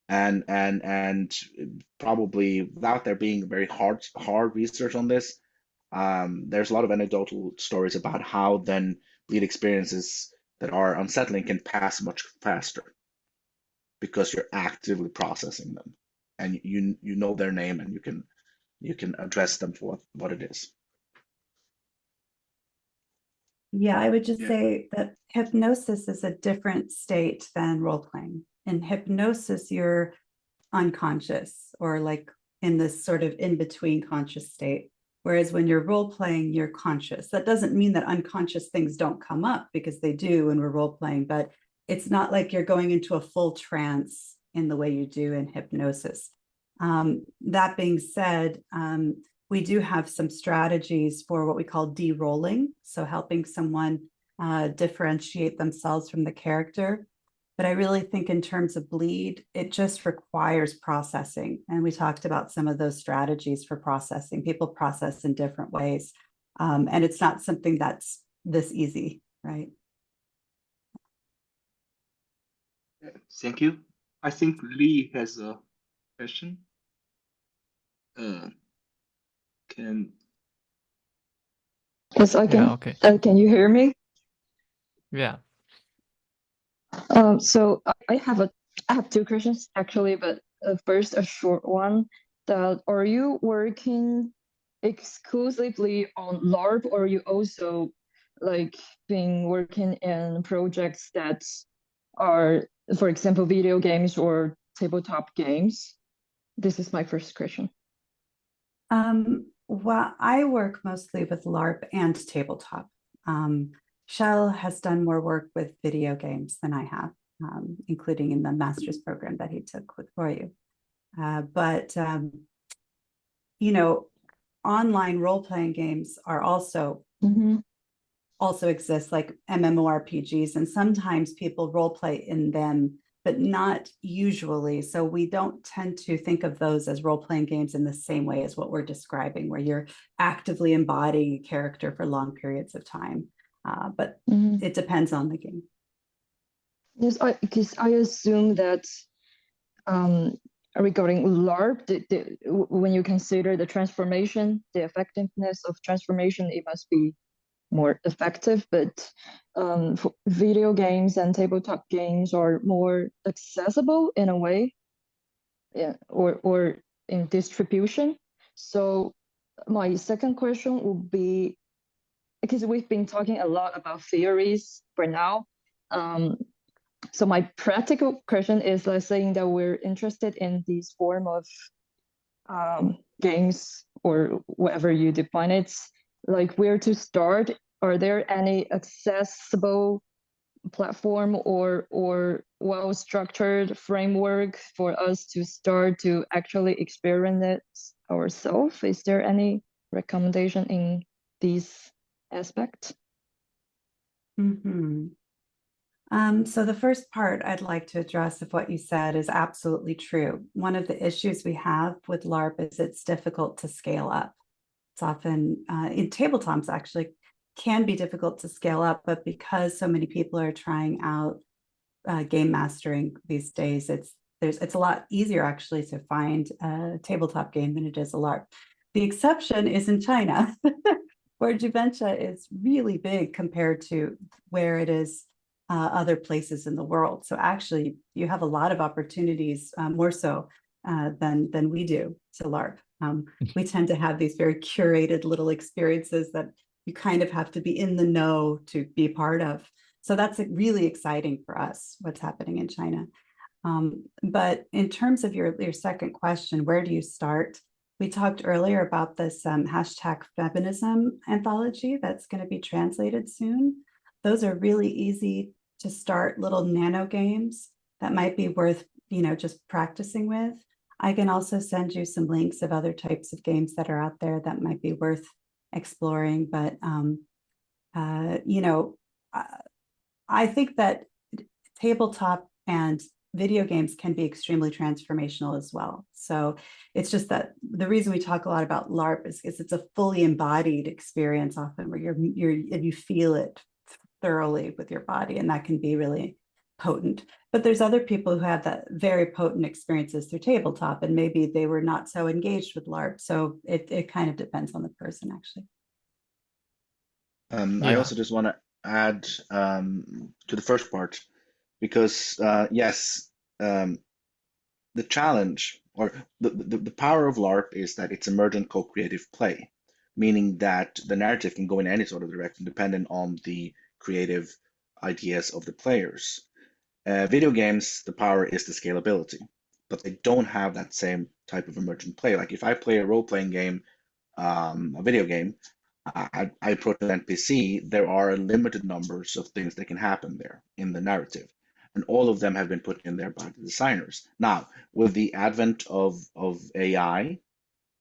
And probably without there being very hard research on this, there's a lot of anecdotal stories about how then bleed experiences that are unsettling can pass much faster because you're actively processing them and you know their name and you can address them for what it is. Yeah, I would just say that hypnosis is a different state than role-playing. In hypnosis, you're unconscious or like in this sort of in-between conscious state. Whereas when you're role-playing, you're conscious. That doesn't mean that unconscious things don't come up, because they do when we're role-playing, but it's not like you're going into a full trance in the way you do in hypnosis. That being said, we do have some strategies for what we call de-rolling, so helping someone differentiate themselves from the character. But I really think in terms of bleed, it just requires processing. And we talked about some of those strategies for processing. People process in different ways. And it's not something that's this easy, right? Thank you. I think Lee has a question. Yes, I can. Yeah, okay. Can you hear me? Yeah. So I have two questions actually, but first a short one. That are you working exclusively on Larp, or are you also like been working in projects that are, for example, video games or tabletop games? This is my first question. Well, I work mostly with Larp and tabletop. Kjell has done more work with video games than I have, including in the master's program that he took with you. But you know, online role-playing games are also exist, like MMORPGs, and sometimes people role play in them, but not usually. So we don't tend to think of those as role-playing games in the same way as what we're describing, where you're actively embodying a character for long periods of time. But it depends on the game. Yes, because I assume that regarding Larp, when you consider the transformation, the effectiveness of transformation, it must be more effective. But for video games and tabletop games are more accessible in a way, yeah, or in distribution. So my second question would be, because we've been talking a lot about theories for now. So my practical question is, let's say that we're interested in this form of games or whatever you define it, like where to start. Are there any accessible platform or well-structured framework for us to start to actually experience it ourselves? Is there any recommendation in these aspects? So the first part I'd like to address of what you said is absolutely true. One of the issues we have with Larp is it's difficult to scale up. It's often in tabletops actually can be difficult to scale up, but because so many people are trying out game mastering these days, it's a lot easier actually to find a tabletop game than it is a Larp. The exception is in China, where Juventia is really big compared to where it is other places in the world. So actually, you have a lot of opportunities, more so than we do to Larp. We tend to have these very curated little experiences that you kind of have to be in the know to be part of. So that's really exciting for us, what's happening in China. But in terms of your second question, where do you start? We talked earlier about this hashtag feminism anthology that's going to be translated soon. Those are really easy to start little nano games that might be worth, just practicing with. I can also send you some links of other types of games that are out there that might be worth exploring. But, I think that tabletop and video games can be extremely transformational as well. So it's just that the reason we talk a lot about Larp is it's a fully embodied experience often where you feel it thoroughly with your body, and that can be really potent. But there's other people who have that very potent experiences through tabletop, and maybe they were not so engaged with Larp. So it kind of depends on the person, actually. I also just want to add to the first part, because yes, the challenge or the power of Larp is that it's emergent co-creative play, meaning that the narrative can go in any sort of direction depending on the creative ideas of the players. Video games, the power is the scalability, but they don't have that same type of emergent play. Like if I play a role-playing game, a video game, I approach an NPC, there are limited numbers of things that can happen there in the narrative. And all of them have been put in there by the designers. Now, will the advent of AI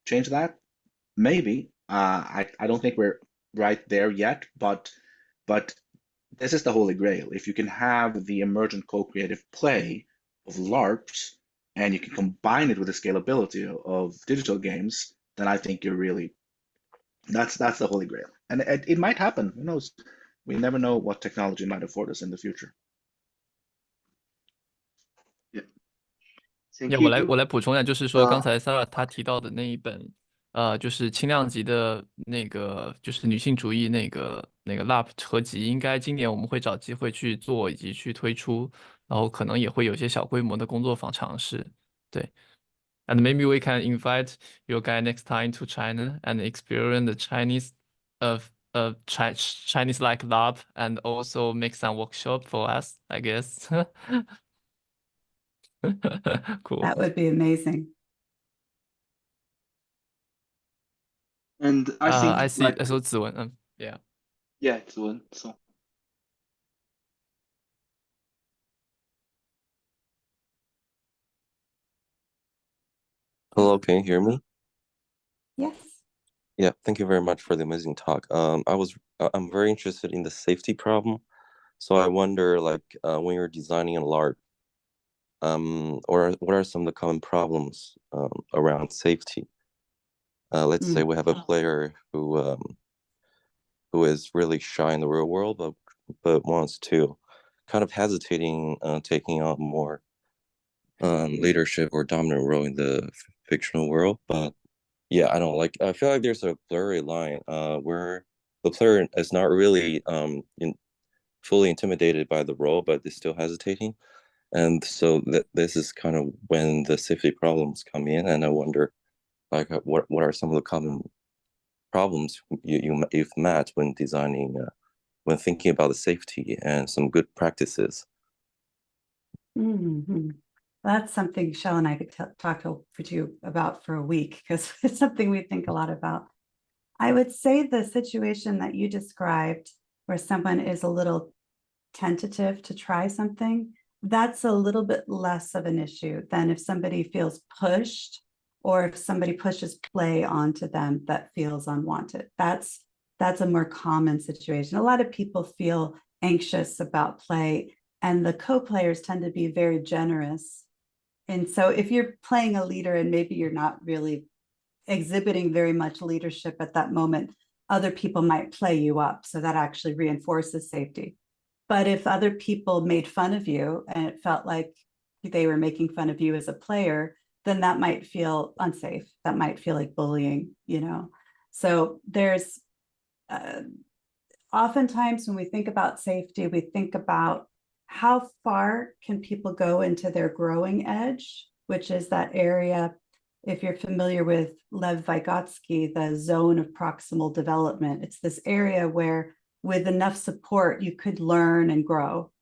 change that? Maybe. I don't think we're right there yet, but this is the holy grail. If you can have the emergent co-creative play of LARPs and you can combine it with the scalability of digital games, then I think you're really, that's the holy grail. And it might happen. Who knows? We never know what technology might afford us in the future. Thank you. 我来补充一下，就是说刚才 Sarah 她提到的那一本，就是轻量级的那个，就是女性主义那个 Larp 合集，应该今年我们会找机会去做以及去推出，然后可能也会有一些小规模的工作坊尝试，对。And maybe we can invite your guy next time to China and experience the Chinese Chinese like Larp, and also make some workshop for us, I guess. Cool. That would be amazing. And I think I see. like So 子文, yeah. yeah, it's one. So Hello, can you hear me? Yes. Yeah, thank you very much for the amazing talk. I'm very interested in the safety problem. So I wonder, like, when you're designing a LARP, or what are some of the common problems around safety? Let's say we have a player who is really shy in the real world, but wants to kind of hesitating taking on more leadership or dominant role in the fictional world. But yeah, I feel like there's a blurry line where the player is not really fully intimidated by the role, but is still hesitating. And so this is kind of when the safety problems come in. And I wonder, like, what are some of the common problems you've met when designing, when thinking about the safety and some good practices? That's something Shell and I could talk to you about for a week, because it's something we think a lot about. I would say the situation that you described, where someone is a little tentative to try something, that's a little bit less of an issue than if somebody feels pushed, or if somebody pushes play onto them that feels unwanted. That's a more common situation. A lot of people feel anxious about play, and the co-players tend to be very generous. And so if you're playing a leader and maybe you're not really exhibiting very much leadership at that moment, other people might play you up. So that actually reinforces safety. But if other people made fun of you and it felt like they were making fun of you as a player, then that might feel unsafe. That might feel like bullying, you know? So there's oftentimes when we think about safety, we think about how far can people go into their growing edge, which is that area, if you're familiar with Lev Vygotsky, the zone of proximal development. It's this area where with enough support, you could learn and grow.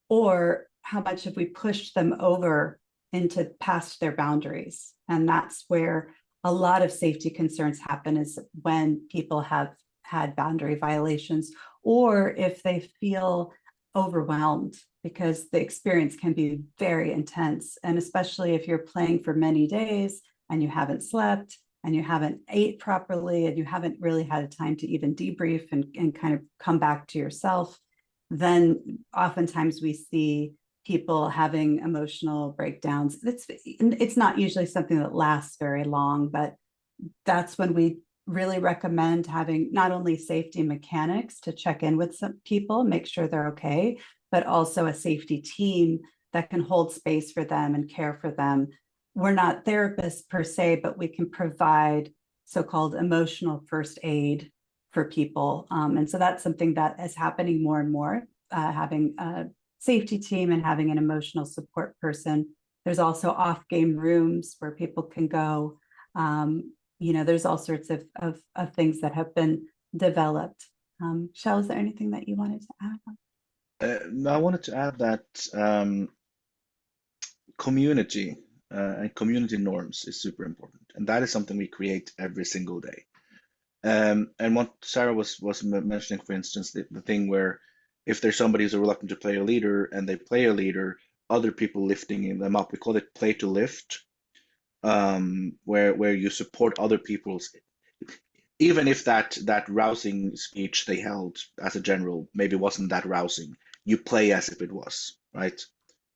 Or how much have we pushed them over into past their boundaries? And that's where a lot of safety concerns happen, is when people have had boundary violations, or if they feel overwhelmed, because the experience can be very intense. And especially if you're playing for many days and you haven't slept and you haven't ate properly and you haven't really had time to even debrief and kind of come back to yourself, then oftentimes we see people having emotional breakdowns. It's not usually something that lasts very long, but that's when we really recommend having not only safety mechanics to check in with some people, make sure they're okay, but also a safety team that can hold space for them and care for them. We're not therapists per se, but we can provide so-called emotional first aid for people. And so that's something that is happening more and more, having a safety team and having an emotional support person. There's also off-game rooms where people can go. You know, there's all sorts of things that have been developed. Shell, is there anything that you wanted to add? I wanted to add that community and community norms is super important, and that is something we create every single day. And what Sarah was mentioning, for instance, the thing where if there's somebody who's reluctant to play a leader and they play a leader, other people lifting them up, we call it play to lift, where you support other people's, even if that rousing speech they held as a general maybe wasn't that rousing, you play as if it was, right?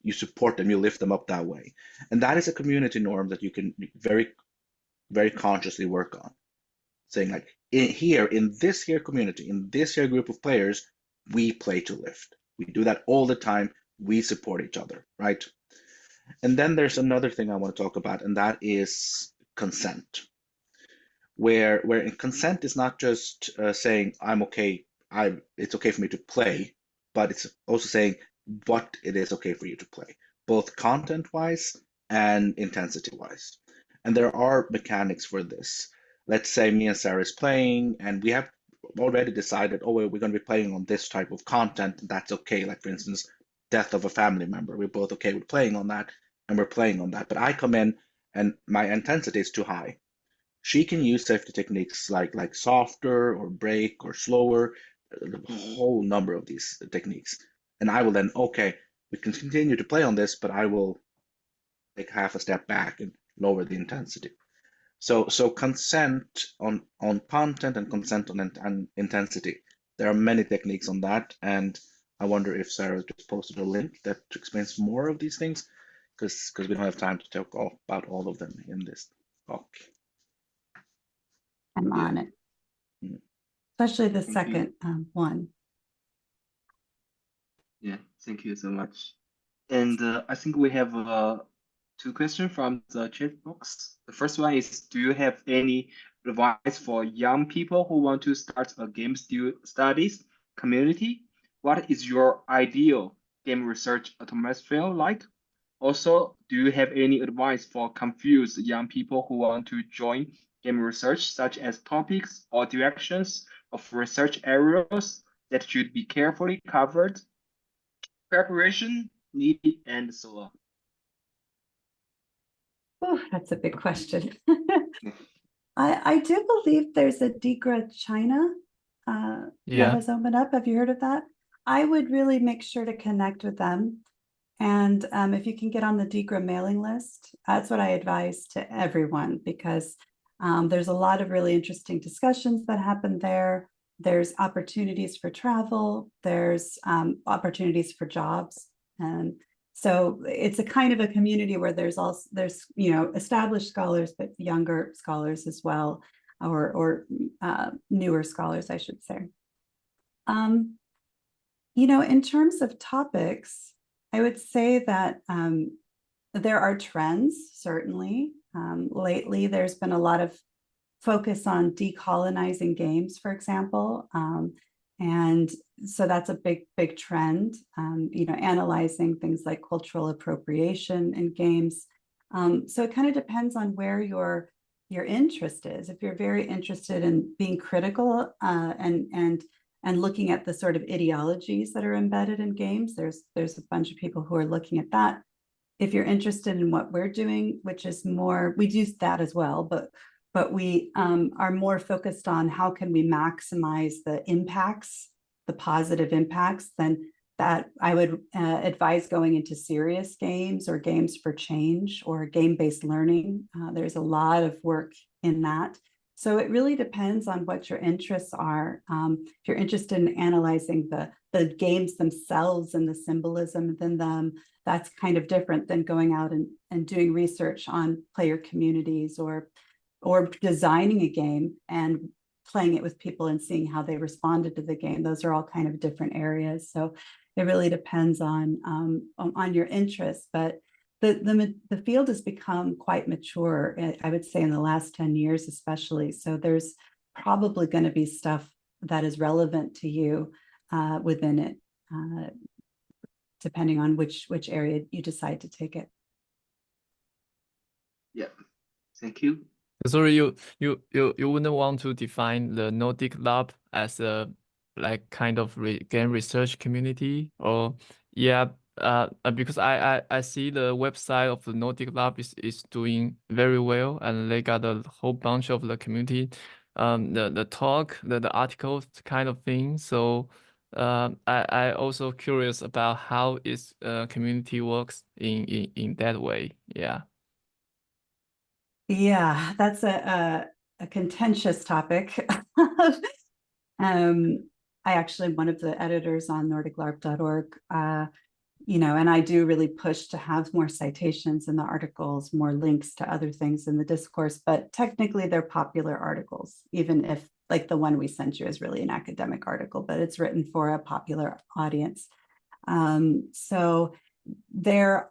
You support them, you lift them up that way. And that is a community norm that you can very, very consciously work on. Saying like, in this here community, in this here group of players, we play to lift. We do that all the time. We support each other, right? And then there's another thing I want to talk about, and that is consent. Where consent is not just saying I'm okay, it's okay for me to play, but it's also saying what it is okay for you to play, both content-wise and intensity-wise. And there are mechanics for this. Let's say me and Sarah is playing, and we have already decided, oh, we're going to be playing on this type of content, and that's okay. Like, for instance, death of a family member. We're both okay with playing on that, and we're playing on that. But I come in, and my intensity is too high. she can use safety techniques like softer or break or slower, a whole number of these techniques. And I will then, okay, we can continue to play on this, but I will take half a step back and lower the intensity. So consent on content and consent on intensity. There are many techniques on that, and I wonder if Sarah just posted a link that explains more of these things, because we don't have time to talk about all of them in this talk. I'm on it, especially the second one. Yeah, thank you so much. And I think we have 2 questions from the chat box. The first one is, do you have any advice for young people who want to start a game studies community? What is your ideal game research atmosphere like? Also, do you have any advice for confused young people who want to join game research, such as topics or directions of research areas that should be carefully covered, preparation needed, and so on? Oh, that's a big question. I do believe there's a DIGRA China that has opened up. Have you heard of that? I would really make sure to connect with them. And if you can get on the DIGRA mailing list, that's what I advise to everyone, because there's a lot of really interesting discussions that happen there. There's opportunities for travel, there's opportunities for jobs. And so it's a kind of a community where there's established scholars, but younger scholars as well, or newer scholars, I should say. In terms of topics, I would say that there are trends, certainly. Lately, there's been a lot of focus on decolonizing games, for example. And so that's a big trend, analyzing things like cultural appropriation in games. So it kind of depends on where your interest is. If you're very interested in being critical and looking at the sort of ideologies that are embedded in games, there's a bunch of people who are looking at that. If you're interested in what we're doing, which is more, we do that as well, but we are more focused on how can we maximize the impacts, the positive impacts, then that I would advise going into serious games or games for change or game-based learning. There's a lot of work in that. So it really depends on what your interests are. If you're interested in analyzing the games themselves and the symbolism within them, that's kind of different than going out and doing research on player communities or designing a game and playing it with people and seeing how they responded to the game. Those are all kind of different areas. So it really depends on your interests, but the field has become quite mature, I would say, in the last 10 years, especially. So there's probably going to be stuff that is relevant to you within it, depending on which area you decide to take it. Yeah, thank you. Sorry, you wouldn't want to define the Nordic Lab as a kind of game research community, or because I see the website of the Nordic Lab is doing very well, and they got a whole bunch of the community, the talk, the articles kind of thing. So I also curious about how its community works in that way. Yeah. Yeah, that's a contentious topic. I actually one of the editors on NordicLarp.org, and I do really push to have more citations in the articles, more links to other things in the discourse, but technically they're popular articles, even if like the one we sent you is really an academic article, but it's written for a popular audience. So there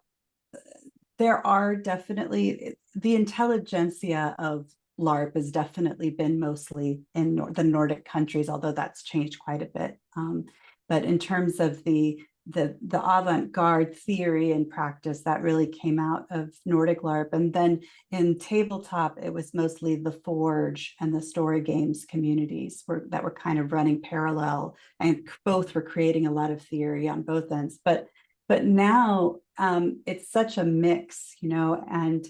are definitely, the intelligentsia of LARP has definitely been mostly in the Nordic countries, although that's changed quite a bit. But in terms of the avant-garde theory and practice, that really came out of Nordic LARP. And then in tabletop, it was mostly the Forge and the story games communities that were kind of running parallel, and both were creating a lot of theory on both ends. But now it's such a mix, and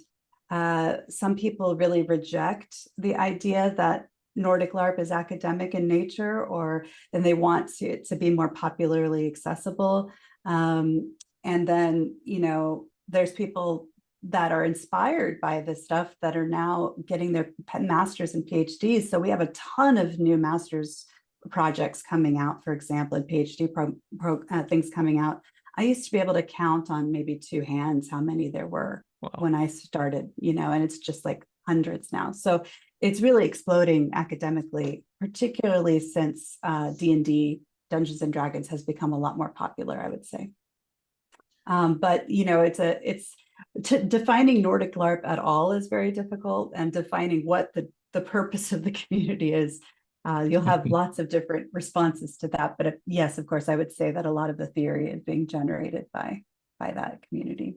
Some people really reject the idea that Nordic LARP is academic in nature, or then they want it to be more popularly accessible. And then, you know, there's people that are inspired by this stuff that are now getting their masters and PhDs. So we have a ton of new masters projects coming out, for example, and PhD things coming out. I used to be able to count on maybe 2 hands how many there were when I started, you know, and it's just like hundreds now. So it's really exploding academically, particularly since D&D, Dungeons and Dragons, has become a lot more popular, I would say. But, you know, defining Nordic LARP at all is very difficult, and defining what the purpose of the community is. You'll have lots of different responses to that. But yes, of course, I would say that a lot of the theory is being generated by that community.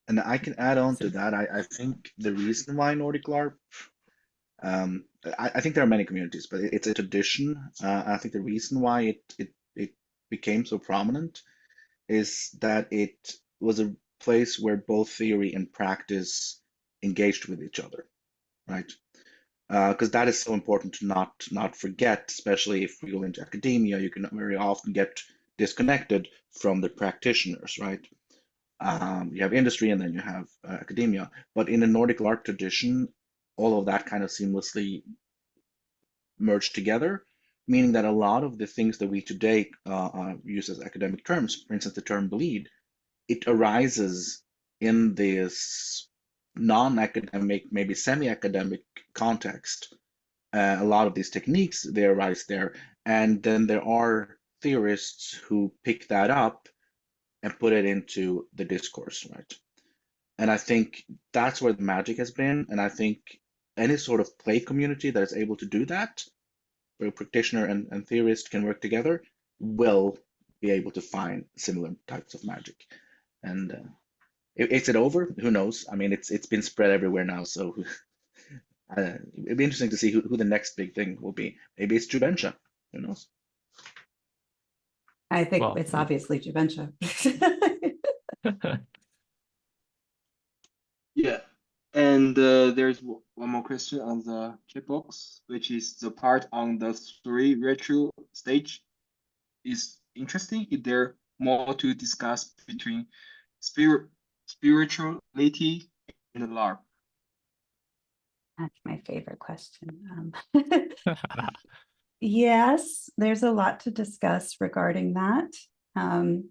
And I can add on to that. I think the reason why Nordic LARP, I think there are many communities, but it's a tradition. I think the reason why it became so prominent is that it was a place where both theory and practice engaged with each other, right? Because that is so important to not forget, especially if we go into academia. You can very often get disconnected from the practitioners, right? You have industry and then you have academia. But in the Nordic LARP tradition, all of that kind of seamlessly merged together, meaning that a lot of the things that we today use as academic terms, for instance, the term bleed, it arises in this non-academic, maybe semi-academic context. A lot of these techniques, they arise there. And then there are theorists who pick that up and put it into the discourse, right? And I think that's where the magic has been. And I think any sort of play community that is able to do that, where a practitioner and theorist can work together, will be able to find similar types of magic. And is it over? Who knows? I mean, it's been spread everywhere now, so it'd be interesting to see who the next big thing will be. Maybe it's Juventia. Who knows? I think it's obviously Juventia. Yeah, and there's one more question on the chat box, which is the part on the 3 retro stage is interesting. Is there more to discuss between spirituality and LARP? That's my favorite question. Yes, there's a lot to discuss regarding that. I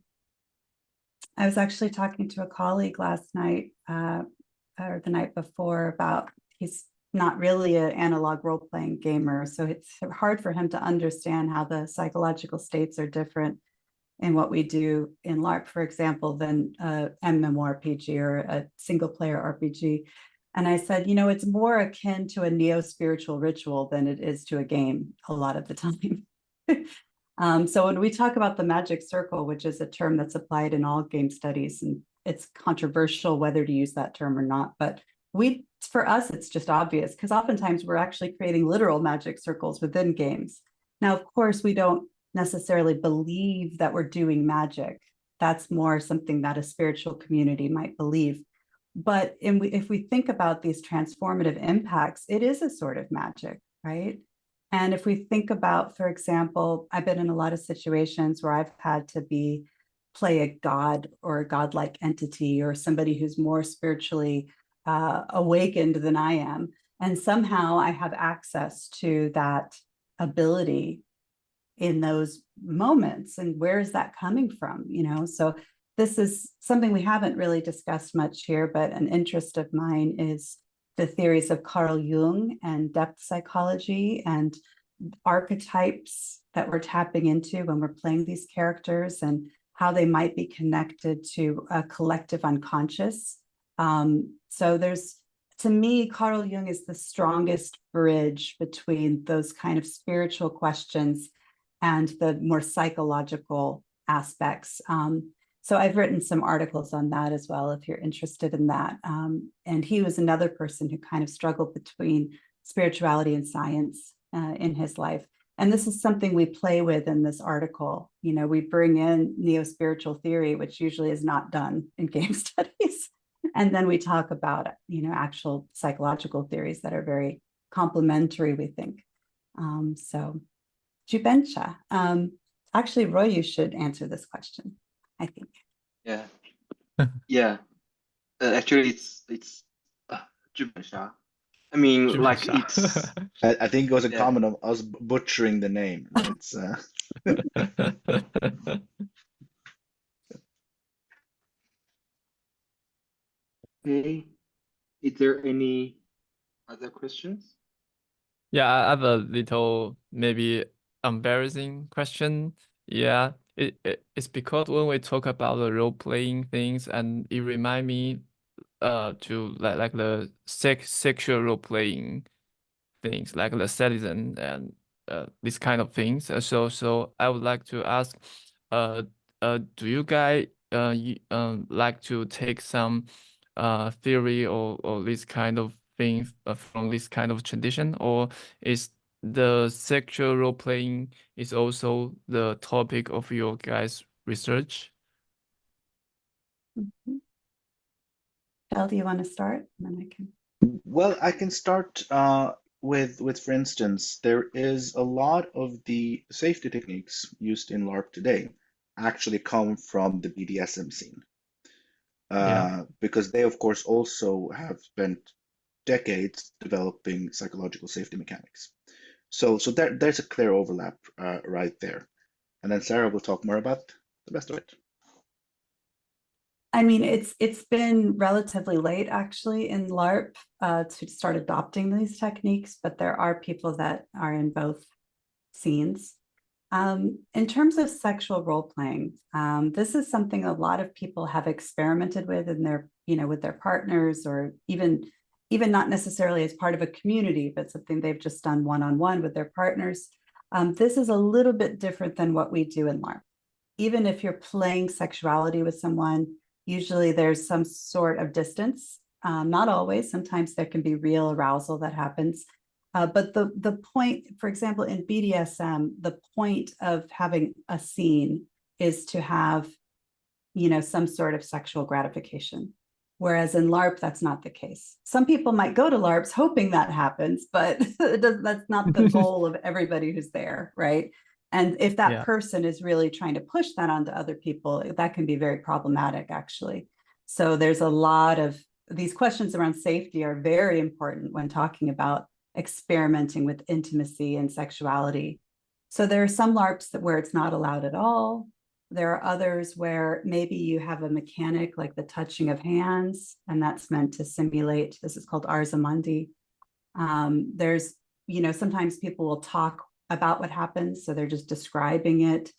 was actually talking to a colleague last night or the night before about, he's not really an analog role-playing gamer, so it's hard for him to understand how the psychological states are different in what we do in LARP, for example, than a MMORPG or a single-player RPG. And I said, you know, it's more akin to a neo-spiritual ritual than it is to a game a lot of the time. So when we talk about the magic circle, which is a term that's applied in all game studies, and it's controversial whether to use that term or not, but for us, it's just obvious, because oftentimes we're actually creating literal magic circles within games. Now, of course, we don't necessarily believe that we're doing magic. That's more something that a spiritual community might believe. But if we think about these transformative impacts, it is a sort of magic, right? And if we think about, for example, I've been in a lot of situations where I've had to play a god or a godlike entity or somebody who's more spiritually awakened than I am. And somehow I have access to that ability in those moments. And where is that coming from? You know, so this is something we haven't really discussed much here, but an interest of mine is the theories of Carl Jung and depth psychology and archetypes that we're tapping into when we're playing these characters, and how they might be connected to a collective unconscious. So to me, Carl Jung is the strongest bridge between those kind of spiritual questions and the more psychological aspects. So I've written some articles on that as well, if you're interested in that. And he was another person who kind of struggled between spirituality and science in his life. And this is something we play with in this article. You know, we bring in neo-spiritual theory, which usually is not done in game studies. And then we talk about, actual psychological theories that are very complementary, we think. So, Jubencha. Actually, Roy, you should answer this question, I think. Yeah. Yeah. Actually, it's Jubencha. I mean, like it's. I think it was a Yeah. comment of us butchering the name. It's Okay. Is there any other questions? Yeah, I have a little maybe embarrassing question. Yeah, it's because when we talk about the role playing things, and it remind me to like the sexual role playing things, like the citizen and these kind of things. So I would like to ask, do you guys like to take some theory or this kind of things from this kind of tradition, or is the sexual role playing is also the topic of your guys' research? Kjell, do you want to start? And then I can. Well, I can start with, for instance, there is a lot of the safety techniques used in Larp today actually come from the BDSM scene. Because they, of course, also have spent decades developing psychological safety mechanics. So there's a clear overlap right there. And then Sarah will talk more about the rest of it. I mean, it's been relatively late actually in LARP to start adopting these techniques, but there are people that are in both scenes. In terms of sexual role playing, this is something a lot of people have experimented with in their, with their partners, or even not necessarily as part of a community, but something they've just done one-on-one with their partners. This is a little bit different than what we do in LARP. Even if you're playing sexuality with someone, usually there's some sort of distance. Not always. Sometimes there can be real arousal that happens. But the point, for example, in BDSM, the point of having a scene is to have, some sort of sexual gratification. Whereas in LARP, that's not the case. Some people might go to LARPs hoping that happens, but that's not the goal of everybody who's there, right? And if that person is really trying to push that onto other people, that can be very problematic, actually. So there's a lot of these questions around safety are very important when talking about experimenting with intimacy and sexuality. So there are some LARPs where it's not allowed at all. There are others where maybe you have a mechanic like the touching of hands, and that's meant to simulate, this is called Arzamundi. There's, sometimes people will talk about what happens, so they're just describing it.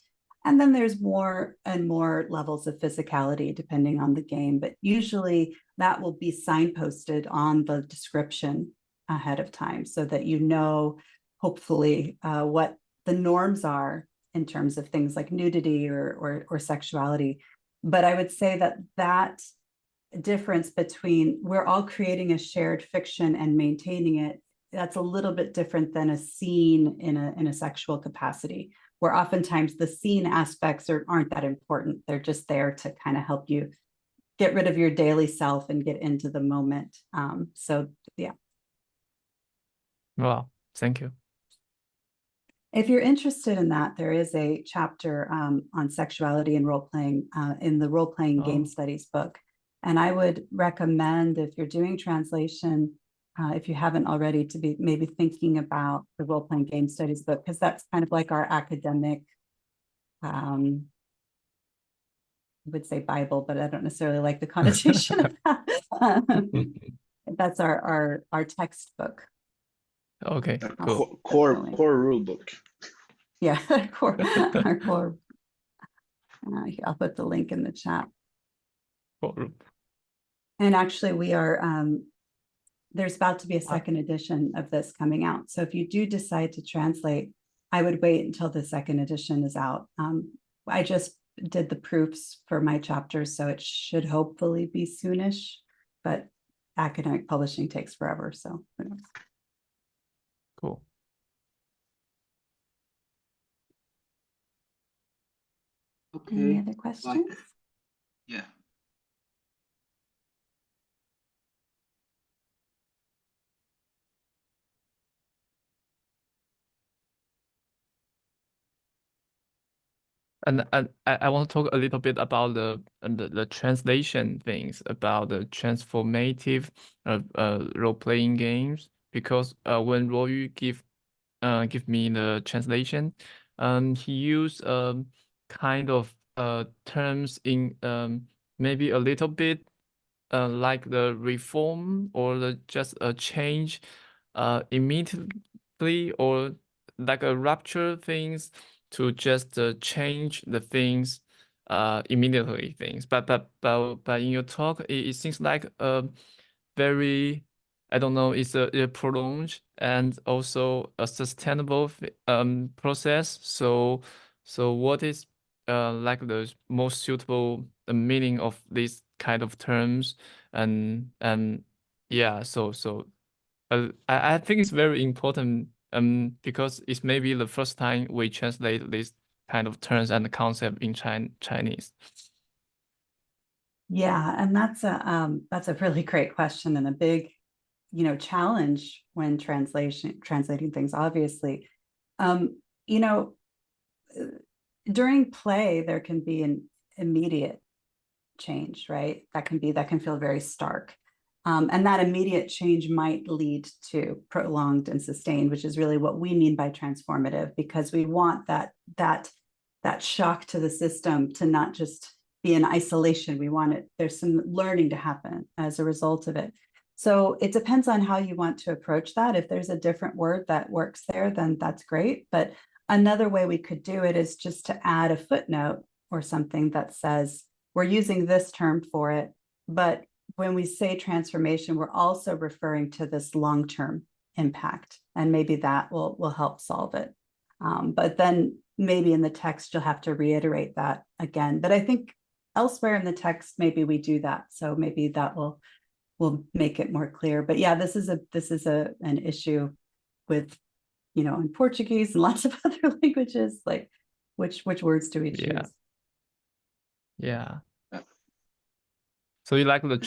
And then there's more and more levels of physicality depending on the game, but usually that will be signposted on the description ahead of time so that hopefully, what the norms are in terms of things like nudity or sexuality. But I would say that difference between we're all creating a shared fiction and maintaining it, that's a little bit different than a scene in a sexual capacity, where oftentimes the scene aspects aren't that important. They're just there to kind of help you get rid of your daily self and get into the moment. So yeah. Wow, thank you. If you're interested in that, there is a chapter on sexuality and role-playing in the role-playing game studies book. And I would recommend, if you're doing translation, if you haven't already, to be maybe thinking about the role-playing game studies book, because that's kind of like our academic, I would say Bible, but I don't necessarily like the connotation of that. That's our textbook. Okay, cool. Core rule book. Yeah, our core. I'll put the link in the chat. Cool. And actually, we are, there's about to be a second edition of this coming out. So if you do decide to translate, I would wait until the second edition is out. I just did the proofs for my chapters, so it should hopefully be soonish, but academic publishing takes forever, so who knows. Cool. Okay. Any other questions? Yeah. And I want to talk a little bit about the translation things, about the transformative role-playing games, because when Royu give me the translation, he used kind of terms in maybe a little bit like the reform or just a change immediately, or like a rupture things to just change the things immediately things. But in your talk, it seems like a very, I don't know, it's a prolonged and also a sustainable process. So what is like the most suitable meaning of these kind of terms? And yeah, so I think it's very important because it's maybe the first time we translate these kind of terms and concept in Chinese. Yeah, and that's a really great question and a big, challenge when translating things, obviously. During play, there can be an immediate change, right? That can feel very stark. And that immediate change might lead to prolonged and sustained, which is really what we mean by transformative, because we want that shock to the system to not just be in isolation. We want it, there's some learning to happen as a result of it. So it depends on how you want to approach that. If there's a different word that works there, then that's great. But another way we could do it is just to add a footnote or something that says, we're using this term for it, but when we say transformation, we're also referring to this long-term impact, and maybe that will help solve it. But then maybe in the text, you'll have to reiterate that again. But I think elsewhere in the text, maybe we do that. So maybe that will make it more clear. But yeah, this is an issue with, in Portuguese and lots of other languages, like which words do we choose? Yeah. So you like the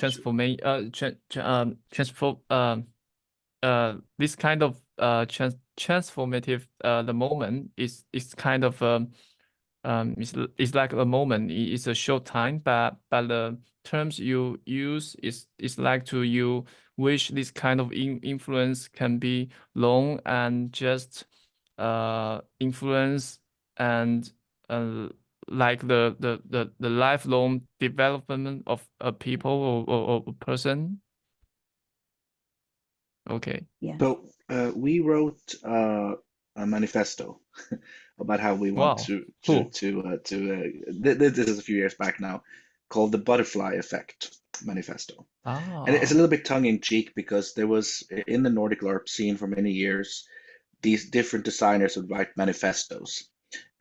this kind of transformative the moment is kind of it's like a moment. It's a short time, but the terms you use is like you wish this kind of influence can be long and just influence and like the lifelong development of a people or a person. Okay. Yeah. So we wrote a manifesto about how we want Cool. this is a few years back now, called the Butterfly Effect Manifesto. And it's a Ah. little bit tongue-in-cheek because there was, in the Nordic LARP scene for many years, these different designers would write manifestos,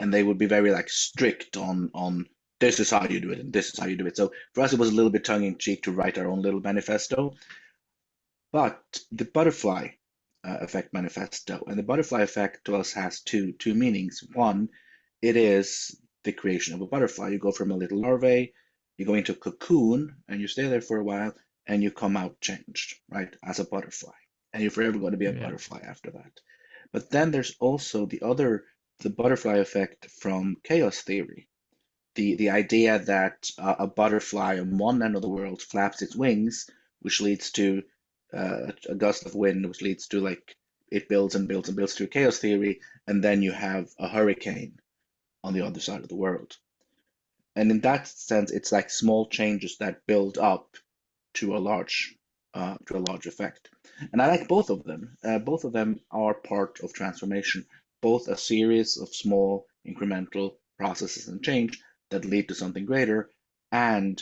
and they would be very like strict on this is how you do it and this is how you do it. So for us, it was a little bit tongue-in-cheek to write our own little manifesto. But the Butterfly Effect Manifesto, and the Butterfly Effect to us has two meanings. One, it is the creation of a butterfly. You go from a little larvae, you go into a cocoon, and you stay there for a while, and you come out changed, right, as a butterfly. And you're forever going to be a butterfly after that. But then there's also the butterfly effect from chaos theory. The idea that a butterfly on one end of the world flaps its wings, which leads to a gust of wind, which leads to like it builds and builds and builds to a chaos theory, and then you have a hurricane on the other side of the world. And in that sense, it's like small changes that build up to a large effect. And I like both of them. Both of them are part of transformation, both a series of small incremental processes and change that lead to something greater, and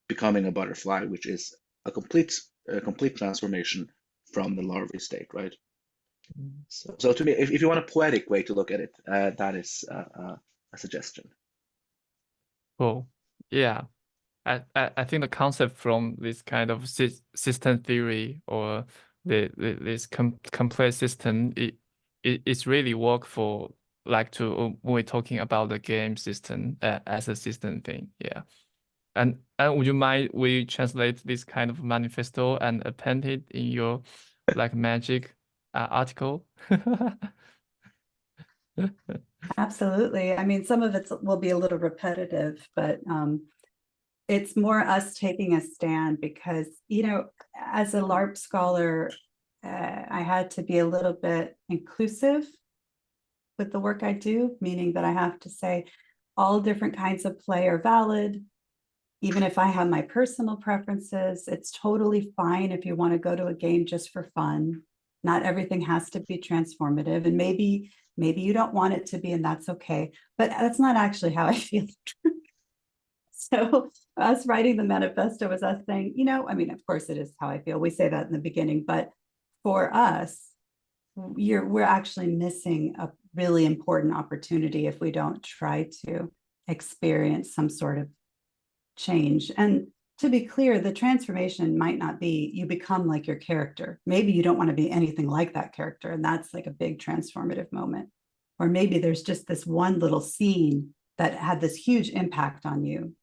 becoming a butterfly, which is a complete transformation from the larvae state, right? So to me, if you want a poetic way to look at it, that is a suggestion. Cool. Yeah. I think the concept from this kind of system theory or this complex system, it's really work for like when we're talking about the game system as a system thing. Yeah. And would you mind we translate this kind of manifesto and append it in your like magic article? Absolutely. I mean, some of it will be a little repetitive, but it's more us taking a stand because, you know, as a Larp scholar, I had to be a little bit inclusive with the work I do, meaning that I have to say all different kinds of play are valid. Even if I have my personal preferences, it's totally fine if you want to go to a game just for fun. Not everything has to be transformative, and maybe you don't want it to be, and that's okay. But that's not actually how I feel. So us writing the manifesto was us saying, you know, I mean, of course it is how I feel. We say that in the beginning, but for us, we're actually missing a really important opportunity if we don't try to experience some sort of change. And to be clear, the transformation might not be you become like your character. Maybe you don't want to be anything like that character, and that's like a big transformative moment. Or maybe there's just this one little scene that had this huge impact on you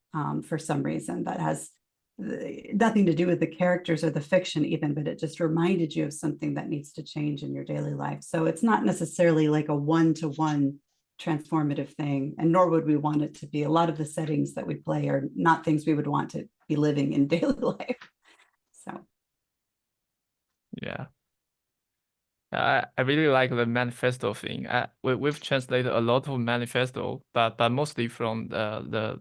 for some reason that has nothing to do with the characters or the fiction even, but it just reminded you of something that needs to change in your daily life. So it's not necessarily like a one-to-one transformative thing, and nor would we want it to be. A lot of the settings that we play are not things we would want to be living in daily life. So Yeah. I really like the manifesto thing. We've translated a lot of manifesto, but mostly from the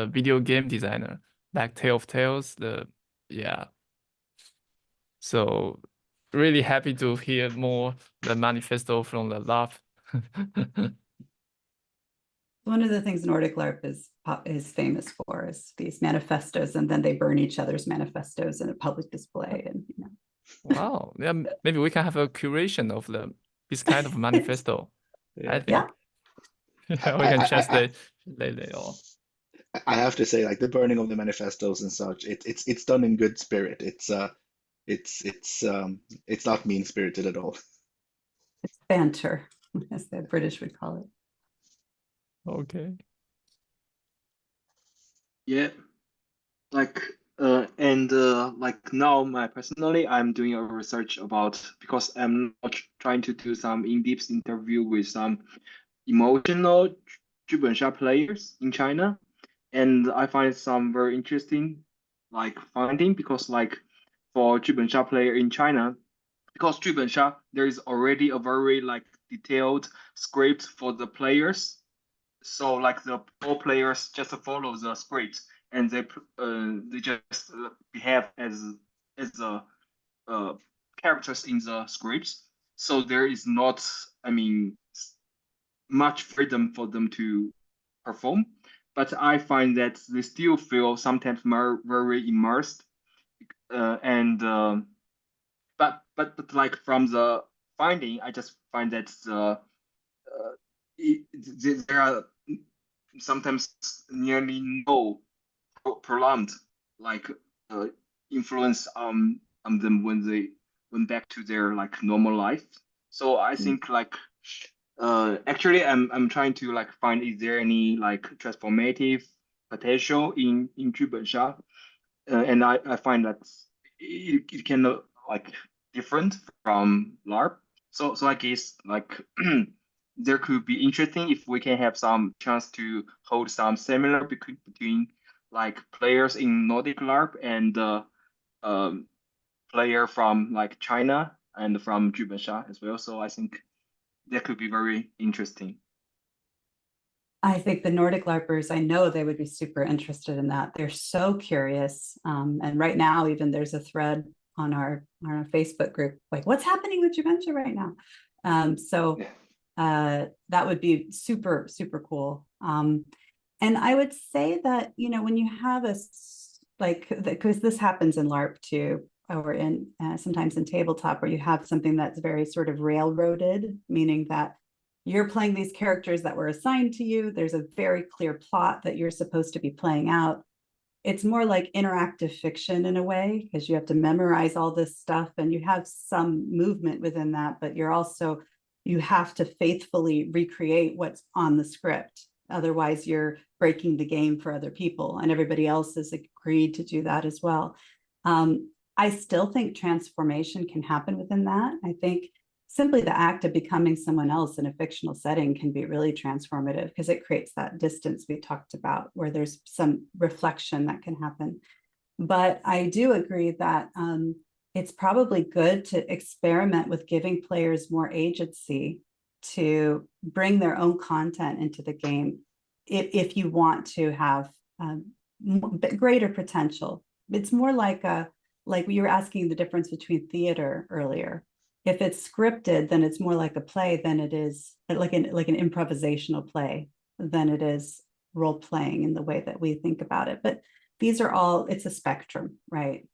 video game designer, like Tale of Tales. Yeah. So really happy to hear more the manifesto from the Larp. one of the things Nordic Larp is famous for is these manifestos, and then they burn each other's manifestos in a public display, and you know. Wow. Yeah, maybe we can have a curation of this kind of manifesto. Yeah. I think. Yeah. Yeah, we can translate later on. I have to say, like the burning of the manifestos and such, it's done in good spirit. It's not mean-spirited at all. It's banter, as the British would call it. Okay. Yeah, like like now, personally, I'm doing a research about, because I'm trying to do some in-depth interview with some emotional 剧本杀 players in China, and I find some very interesting like finding, because like for 剧本杀 player in China, because 剧本杀 there is already a very like detailed script for the players, so like the all players just follow the script, and they just behave as the characters in the scripts. So there is not, I mean, much freedom for them to perform. But I find that they still feel sometimes very immersed, but like from the finding, I just find that there are sometimes nearly no prolonged like influence on them when they went back to their like normal life. So I think like actually I'm trying to like find, is there any like transformative potential in 剧本杀, and I find that it can like different from Larp. So I guess like there could be interesting if we can have some chance to hold some similar between like players in Nordic Larp and player from like China and from 剧本杀 as well. So I think that could be very interesting. I think the Nordic LARPers, I know they would be super interested in that. They're so curious. And right now, even there's a thread on our Facebook group, like what's happening with Juventus right now? That would be super, super cool. And I would say that, you know, when you have because this happens in LARP too, or in sometimes in tabletop, where you have something that's very sort of railroaded, meaning that you're playing these characters that were assigned to you. There's a very clear plot that you're supposed to be playing out. It's more like interactive fiction in a way, because you have to memorize all this stuff and you have some movement within that, but you have to faithfully recreate what's on the script. Otherwise, you're breaking the game for other people, and everybody else has agreed to do that as well. I still think transformation can happen within that. I think simply the act of becoming someone else in a fictional setting can be really transformative because it creates that distance we talked about where there's some reflection that can happen. But I do agree that it's probably good to experiment with giving players more agency to bring their own content into the game if you want to have greater potential. It's more like you were asking the difference between theater earlier. If it's scripted, then it's more like a play than it is like an improvisational play than it is role playing in the way that we think about it. But these are all, it's a spectrum, right?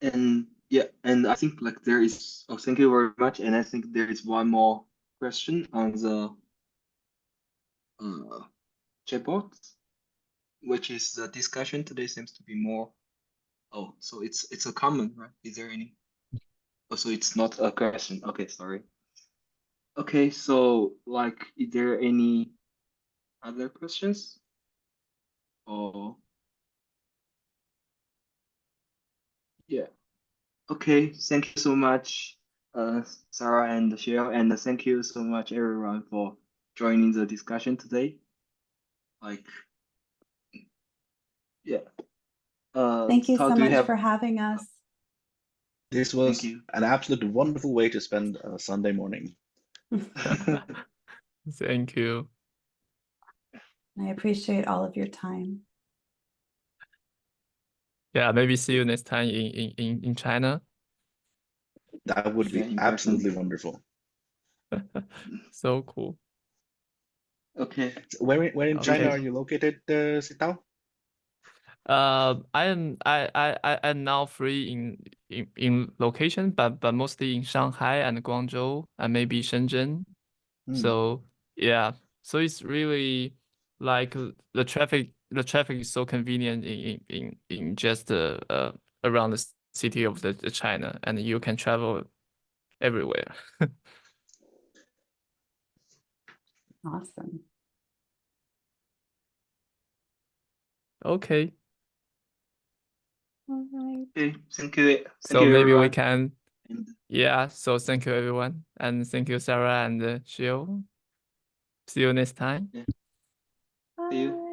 And I think like there is, thank you very much. And I think there is one more question on the chatbot, which is the discussion today seems to be more, so it's a comment, right? Is there any? So it's not a question. Okay, sorry. Okay, so like, is there any other questions? Or yeah. Okay, thank you so much, Sarah and Kjell, and thank you so much everyone for joining the discussion today. Like, yeah. Thank you so much for having us. This was an absolute wonderful way to spend a Sunday morning. Thank you. I appreciate all of your time. Yeah, maybe see you next time in China. That would be absolutely wonderful. So cool. Okay. So where in China are you located, Sitao? I am now free in location, but mostly in Shanghai and Guangzhou and maybe Shenzhen. So yeah, so it's really like the traffic is so convenient in just around the city of the China, and you can travel everywhere. Awesome. Okay. All right. Okay, thank you. So maybe everyone. we can, yeah. So thank you everyone, and thank you Sarah and Kjell. See you next time. Yeah. See you.